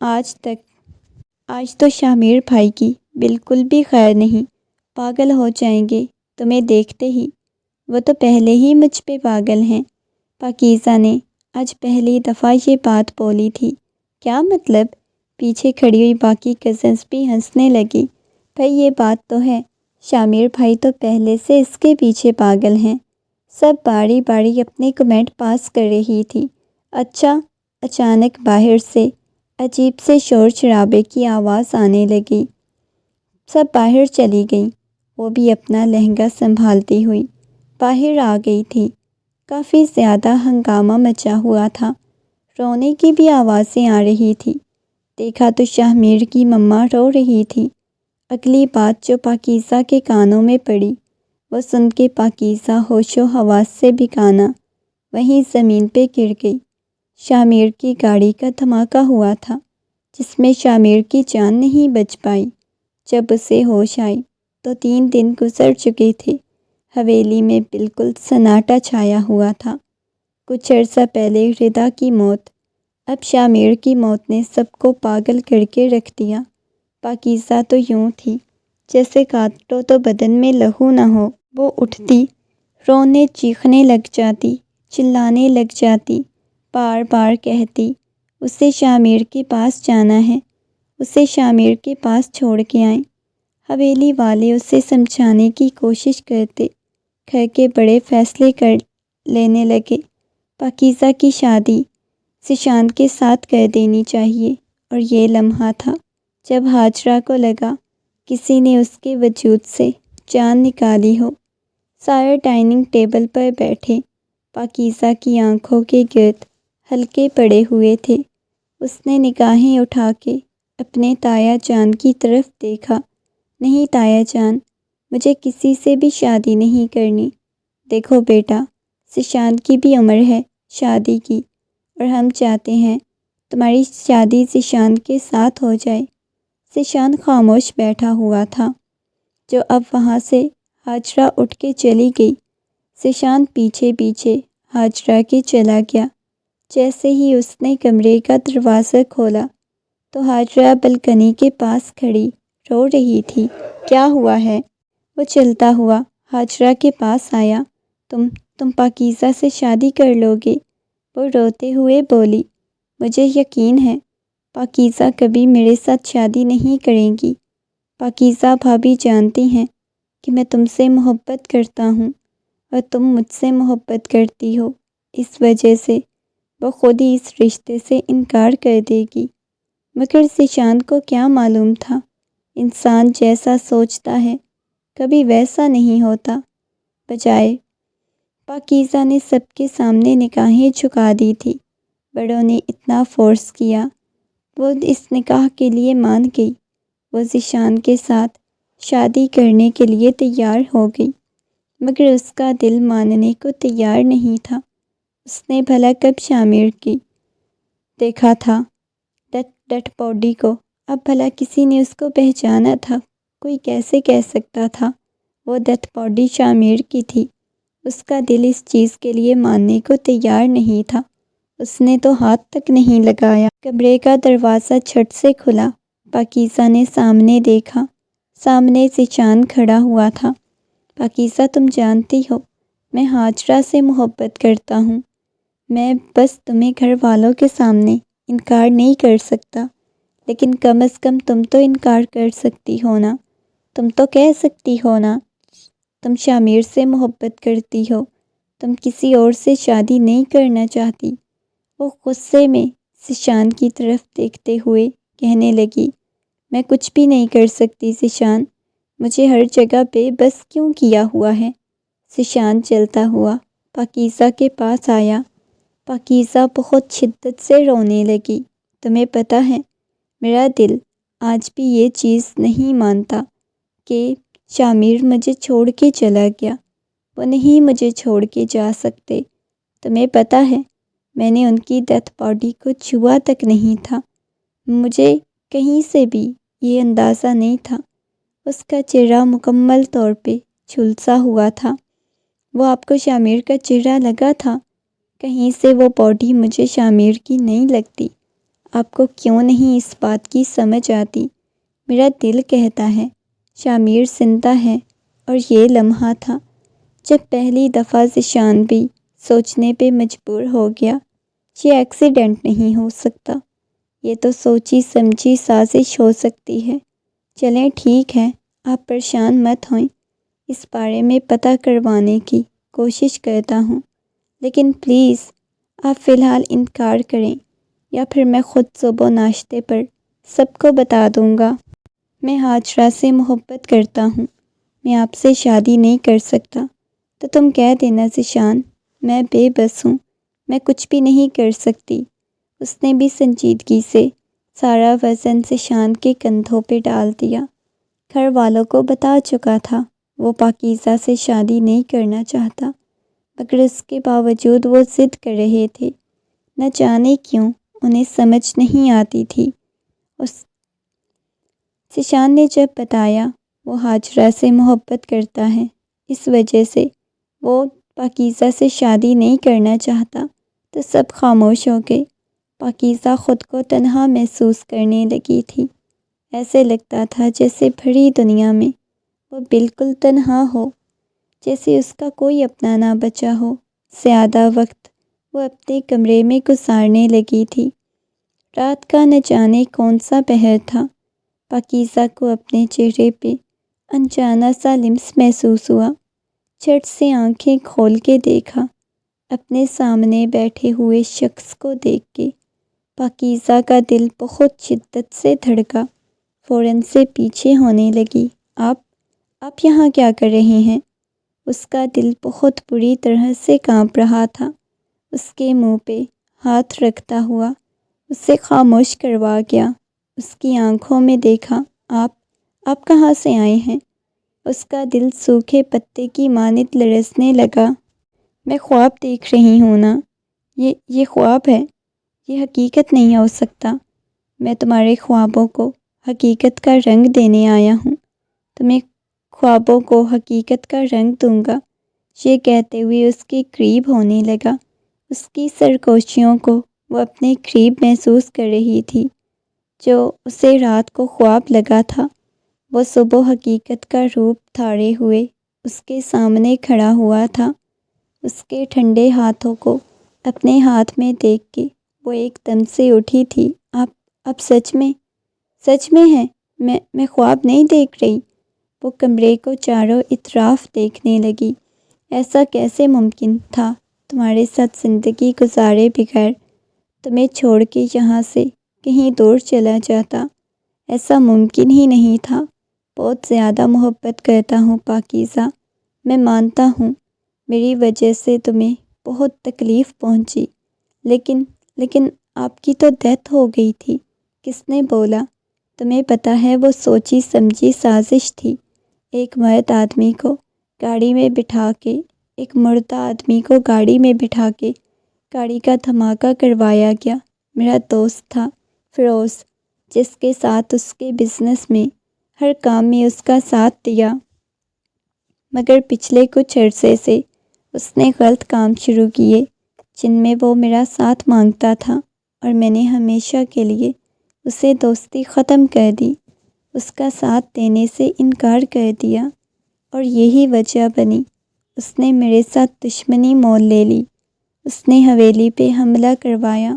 آج تو شامیر بھائی کی بالکل بھی خیر نہیں، پاگل ہو جائیں گے تمہیں دیکھتے ہی، وہ تو پہلے ہی مجھ پہ پاگل ہیں۔ پاکیزہ نے آج پہلی دفعہ یہ بات بولی تھی۔ کیا مطلب؟ پیچھے کھڑی ہوئی باقی کزنس بھی ہنسنے لگی۔ بھائی یہ بات تو ہے، شامیر بھائی تو پہلے سے اس کے پیچھے پاگل ہیں۔ سب باری باری اپنے کمنٹ پاس کر رہی تھی۔ اچھا، اچانک باہر سے عجیب سے شور شرابے کی آواز آنے لگی۔ سب باہر چلی گئیں۔ وہ بھی اپنا لہنگا سنبھالتی ہوئی باہر آ گئی تھی۔ کافی زیادہ ہنگامہ مچا ہوا تھا، رونے کی بھی آوازیں آ رہی تھی۔ دیکھا تو شاہ میر کی مما رو رہی تھی۔ اگلی بات جو پاکیزہ کے کانوں میں پڑی، وہ سن کے پاکیزہ ہوش و حواس سے بھگانا وہیں زمین پہ گر گئی۔ شاہ میر کی گاڑی کا دھماکہ ہوا تھا، جس میں شاہ میر کی جان نہیں بچ پائی۔ جب اسے ہوش آئی تو 3 دن گزر چکے تھے۔ حویلی میں بالکل سناٹا چھایا ہوا تھا۔ کچھ عرصہ پہلے ردا کی موت، اب شاہ میر کی موت نے سب کو پاگل کر کے رکھ دیا۔ پاکیزہ تو یوں تھی جیسے کاٹو تو بدن میں لہو نہ ہو۔ وہ اٹھتی، رونے چیخنے لگ جاتی، چلانے لگ جاتی، بار بار کہتی اسے شاہ میر کے پاس جانا ہے، اسے شاہ میر کے پاس چھوڑ کے آئیں۔ حویلی والے اسے سمجھانے کی کوشش کرتے، گھر کے بڑے فیصلے کر لینے لگے۔ پاکیزہ کی شادی ذیشان کے ساتھ کر دینی چاہیے، اور یہ لمحہ تھا جب ہاجرہ کو لگا کسی نے اس کے وجود سے جان نکالی ہو۔ سارے ڈائننگ ٹیبل پر بیٹھے پاکیزہ کی آنکھوں کے گرد حلقے پڑے ہوئے تھے۔ اس نے نگاہیں اٹھا کے اپنے تایا جان کی طرف دیکھا۔ نہیں تایا جان، مجھے کسی سے بھی شادی نہیں کرنی۔ دیکھو بیٹا، ذیشان کی بھی عمر ہے شادی کی، اور ہم چاہتے ہیں تمہاری شادی ذیشان کے ساتھ ہو جائے۔ ذیشان خاموش بیٹھا ہوا تھا، جو اب وہاں سے ہاجرہ اٹھ کے چلی گئی۔ ذیشان پیچھے پیچھے ہاجرہ کے چلا گیا۔ جیسے ہی اس نے کمرے کا دروازہ کھولا تو ہاجرہ بلکنی کے پاس کھڑی رو رہی تھی۔ کیا ہوا ہے؟ وہ چلتا ہوا ہاجرہ کے پاس آیا۔ تم پاکیزہ سے شادی کر لو گے؟ وہ روتے ہوئے بولی۔ مجھے یقین ہے پاکیزہ کبھی میرے ساتھ شادی نہیں کریں گی۔ پاکیزہ بھابھی جانتی ہیں کہ میں تم سے محبت کرتا ہوں اور تم مجھ سے محبت کرتی ہو، اس وجہ سے وہ خود ہی اس رشتے سے انکار کر دے گی۔ مگر ذیشان کو کیا معلوم تھا، انسان جیسا سوچتا ہے کبھی ویسا نہیں ہوتا۔ بجائے پاکیزہ نے سب کے سامنے نگاہیں جھکا دی تھی۔ بڑوں نے اتنا فورس کیا، وہ اس نکاح کے لیے مان گئی۔ وہ ذیشان کے ساتھ شادی کرنے کے لیے تیار ہو گئی، مگر اس کا دل ماننے کو تیار نہیں تھا۔ اس نے بھلا کب شاہ میر کی دیکھا تھا ڈیڈ باڈی کو؟ اب بھلا کسی نے اس کو پہچانا تھا؟ کوئی کیسے کہہ سکتا تھا وہ ڈیڈ باڈی شاہ میر کی تھی؟ اس کا دل اس چیز کے لیے ماننے کو تیار نہیں تھا۔ اس نے تو ہاتھ تک نہیں لگایا۔ کمرے کا دروازہ جھٹ سے کھلا۔ پاکیزہ نے سامنے دیکھا، سامنے ذیشان کھڑا ہوا تھا۔ پاکیزہ، تم جانتی ہو میں ہاجرہ سے محبت کرتا ہوں۔ میں بس تمہیں گھر والوں کے سامنے انکار نہیں کر سکتا، لیکن کم از کم تم تو انکار کر سکتی ہو نا؟ تم تو کہہ سکتی ہو نا تم شاہ میر سے محبت کرتی ہو، تم کسی اور سے شادی نہیں کرنا چاہتی۔ وہ غصے میں ذیشان کی طرف دیکھتے ہوئے کہنے لگی، میں کچھ بھی نہیں کر سکتی ذیشان، مجھے ہر جگہ بے بس کیوں کیا ہوا ہے؟ ذیشان چلتا ہوا پاکیزہ کے پاس آیا۔ پاکیزہ بہت شدت سے رونے لگی۔ تمہیں پتہ ہے میرا دل آج بھی یہ چیز نہیں مانتا کہ شاہ میر مجھے چھوڑ کے چلا گیا۔ وہ نہیں مجھے چھوڑ کے جا سکتے۔ تمہیں پتہ ہے میں نے ان کی ڈیتھ باڈی کو چھوا تک نہیں تھا۔ مجھے کہیں سے بھی یہ اندازہ نہیں تھا۔ اس کا چہرہ مکمل طور پہ جھلسا ہوا تھا۔ وہ آپ کو شاہ میر کا چہرہ لگا تھا؟ کہیں سے وہ باڈی مجھے شاہ میر کی نہیں لگتی۔ آپ کو کیوں نہیں اس بات کی سمجھ آتی؟ میرا دل کہتا ہے شاہ میر زندہ ہے، اور یہ لمحہ تھا جب پہلی دفعہ ذیشان بھی سوچنے پہ مجبور ہو گیا، یہ ایکسیڈنٹ نہیں ہو سکتا، یہ تو سوچی سمجھی سازش ہو سکتی ہے۔ چلیں ٹھیک ہے، آپ پریشان مت ہوئیں، اس بارے میں پتہ کروانے کی کوشش کرتا ہوں، لیکن پلیز آپ فی الحال انکار کریں، یا پھر میں خود صبح ناشتے پر سب کو بتا دوں گا۔ میں ہاجرہ سے محبت کرتا ہوں، میں آپ سے شادی نہیں کر سکتا۔ تو تم کہہ دینا ذیشان، میں بے بس ہوں، میں کچھ بھی نہیں کر سکتی۔ اس نے بھی سنجیدگی سے سارا وزن ذیشان کے کندھوں پہ ڈال دیا۔ گھر والوں کو بتا چکا تھا وہ پاکیزہ سے شادی نہیں کرنا چاہتا، مگر اس کے باوجود وہ ضد کر رہے تھے۔ نہ جانے کیوں انہیں سمجھ نہیں آتی تھی۔ ذیشان نے جب بتایا وہ ہاجرہ سے محبت کرتا ہے، اس وجہ سے وہ پاکیزہ سے شادی نہیں کرنا چاہتا، تو سب خاموش ہو گئے۔ پاکیزہ خود کو تنہا محسوس کرنے لگی تھی۔ ایسے لگتا تھا جیسے بھری دنیا میں وہ بالکل تنہا ہو، جیسے اس کا کوئی اپنا نہ بچا ہو۔ زیادہ وقت وہ اپنے کمرے میں گزارنے لگی تھی۔ رات کا نہ جانے کون سا پہر تھا۔ پاکیزہ کو اپنے چہرے پہ انجانا سا لمس محسوس ہوا۔ جھٹ سے آنکھیں کھول کے دیکھا، اپنے سامنے بیٹھے ہوئے شخص کو دیکھ کے پاکیزہ کا دل بہت شدت سے دھڑکا، فوراً سے پیچھے ہونے لگی۔ آپ یہاں کیا کر رہے ہیں؟ اس کا دل بہت بری طرح سے کانپ رہا تھا۔ اس کے منہ پہ ہاتھ رکھتا ہوا اسے خاموش کروا گیا۔ اس کی آنکھوں میں دیکھا۔ آپ کہاں سے آئے ہیں؟ اس کا دل سوکھے پتے کی مانند لرزنے لگا۔ میں خواب دیکھ رہی ہوں نا، یہ خواب ہے، یہ حقیقت نہیں ہو سکتا۔ میں تمہارے خوابوں کو حقیقت کا رنگ دینے آیا ہوں، تمہیں خوابوں کو حقیقت کا رنگ دوں گا۔ یہ کہتے ہوئے اس کے قریب ہونے لگا۔ اس کی سرگوشیوں کو وہ اپنے قریب محسوس کر رہی تھی۔ جو اسے رات کو خواب لگا تھا، وہ صبح حقیقت کا روپ دھارے ہوئے اس کے سامنے کھڑا ہوا تھا۔ اس کے ٹھنڈے ہاتھوں کو اپنے ہاتھ میں دیکھ کے وہ ایک دم سے اٹھی تھی۔ آپ سچ میں ہیں؟ میں خواب نہیں دیکھ رہی۔ وہ کمرے کو چاروں اطراف دیکھنے لگی۔ ایسا کیسے ممکن تھا تمہارے ساتھ زندگی گزارے بغیر تمہیں چھوڑ کے یہاں سے کہیں دور چلا جاتا؟ ایسا ممکن ہی نہیں تھا۔ بہت زیادہ محبت کرتا ہوں پاکیزہ، میں مانتا ہوں میری وجہ سے تمہیں بہت تکلیف پہنچی، لیکن آپ کی تو ڈیتھ ہو گئی تھی۔ کس نے بولا؟ تمہیں پتہ ہے وہ سوچی سمجھی سازش تھی۔ ایک مرد آدمی کو گاڑی میں بٹھا کے ایک مردہ آدمی کو گاڑی میں بٹھا کے گاڑی کا دھماکہ کروایا گیا۔ میرا دوست تھا فیروز، جس کے ساتھ اس کے بزنس میں ہر کام میں اس کا ساتھ دیا، مگر پچھلے کچھ عرصے سے اس نے غلط کام شروع کیے جن میں وہ میرا ساتھ مانگتا تھا، اور میں نے ہمیشہ کے لیے اسے دوستی ختم کر دی، اس کا ساتھ دینے سے انکار کر دیا، اور یہی وجہ بنی اس نے میرے ساتھ دشمنی مول لے لی۔ اس نے حویلی پہ حملہ کروایا،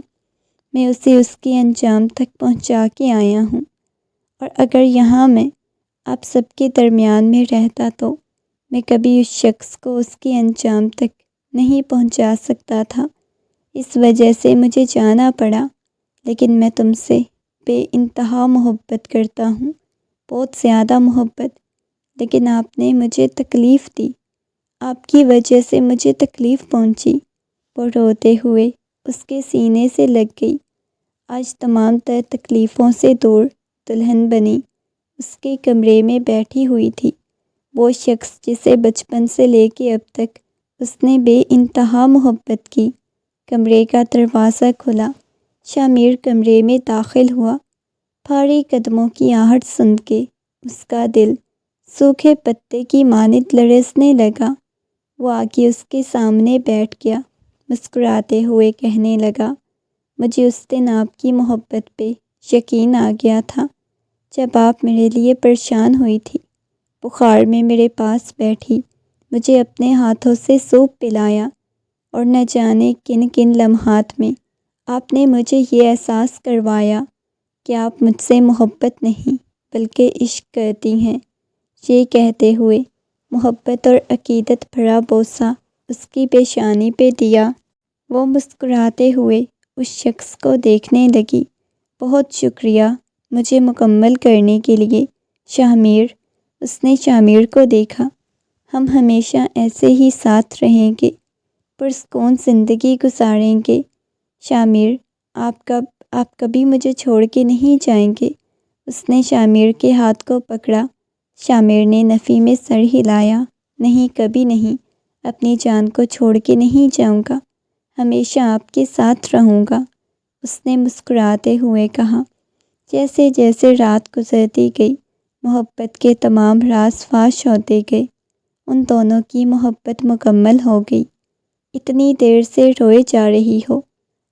میں اسے اس کے انجام تک پہنچا کے آیا ہوں، اور اگر یہاں میں آپ سب کے درمیان میں رہتا تو میں کبھی اس شخص کو اس کے انجام تک نہیں پہنچا سکتا تھا۔ اس وجہ سے مجھے جانا پڑا، لیکن میں تم سے بے انتہا محبت کرتا ہوں، بہت زیادہ محبت، لیکن آپ نے مجھے تکلیف دی، آپ کی وجہ سے مجھے تکلیف پہنچی۔ وہ روتے ہوئے اس کے سینے سے لگ گئی۔ آج تمام تر تکلیفوں سے دور دلہن بنی اس کے کمرے میں بیٹھی ہوئی تھی، وہ شخص جسے بچپن سے لے کے اب تک اس نے بے انتہا محبت کی۔ کمرے کا دروازہ کھلا، شامیر کمرے میں داخل ہوا۔ بھاری قدموں کی آہٹ سن کے اس کا دل سوکھے پتے کی مانند لرزنے لگا۔ وہ آگے اس کے سامنے بیٹھ گیا، مسکراتے ہوئے کہنے لگا، مجھے اس دن آپ کی محبت پہ یقین آ گیا تھا جب آپ میرے لیے پریشان ہوئی تھی، بخار میں میرے پاس بیٹھی، مجھے اپنے ہاتھوں سے سوپ پلایا، اور نہ جانے کن کن لمحات میں آپ نے مجھے یہ احساس کروایا کہ آپ مجھ سے محبت نہیں بلکہ عشق کرتی ہیں۔ یہ کہتے ہوئے محبت اور عقیدت بھرا بوسہ اس کی پیشانی پہ دیا۔ وہ مسکراتے ہوئے اس شخص کو دیکھنے لگی۔ بہت شکریہ مجھے مکمل کرنے کے لیے، شاہ میر، اس نے شاہ میر کو دیکھا۔ ہم ہمیشہ ایسے ہی ساتھ رہیں گے، پرسکون زندگی گزاریں گے۔ شاہ میر، آپ کبھی مجھے چھوڑ کے نہیں جائیں گے؟ اس نے شاہ میر کے ہاتھ کو پکڑا۔ شاہ میر نے نفی میں سر ہلایا۔ نہیں، کبھی نہیں، اپنی جان کو چھوڑ کے نہیں جاؤں گا، ہمیشہ آپ کے ساتھ رہوں گا، اس نے مسکراتے ہوئے کہا۔ جیسے جیسے رات گزرتی گئی، محبت کے تمام راز فاش ہوتے گئے۔ ان دونوں کی محبت مکمل ہو گئی۔ اتنی دیر سے روئے جا رہی ہو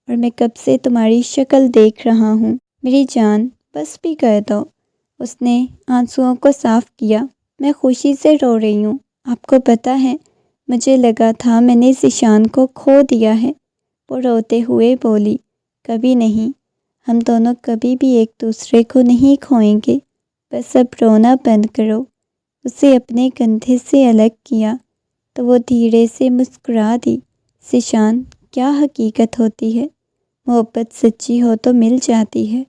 اور میں کب سے تمہاری شکل دیکھ رہا ہوں، میری جان، بس بھی کر دو۔ اس نے آنسوؤں کو صاف کیا۔ میں خوشی سے رو رہی ہوں، آپ کو پتہ ہے، مجھے لگا تھا میں نے ذیشان کو کھو دیا ہے۔ وہ روتے ہوئے بولی، کبھی نہیں، ہم دونوں کبھی بھی ایک دوسرے کو نہیں کھوئیں گے، بس اب رونا بند کرو۔ اسے اپنے کندھے سے الگ کیا تو وہ دھیرے سے مسکرا دی۔ ذیشان، کیا حقیقت ہوتی ہے؟ محبت سچی ہو تو مل جاتی ہے۔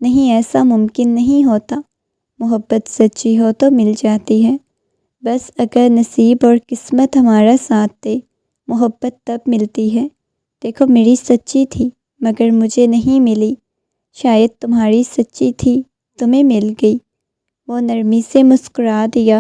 نہیں، ایسا ممکن نہیں ہوتا۔ محبت سچی ہو تو مل جاتی ہے، بس اگر نصیب اور قسمت ہمارا ساتھ دے، محبت تب ملتی ہے۔ دیکھو، میری سچی تھی مگر مجھے نہیں ملی، شاید تمہاری سچی تھی، تمہیں مل گئی۔ وہ نرمی سے مسکرا دیا۔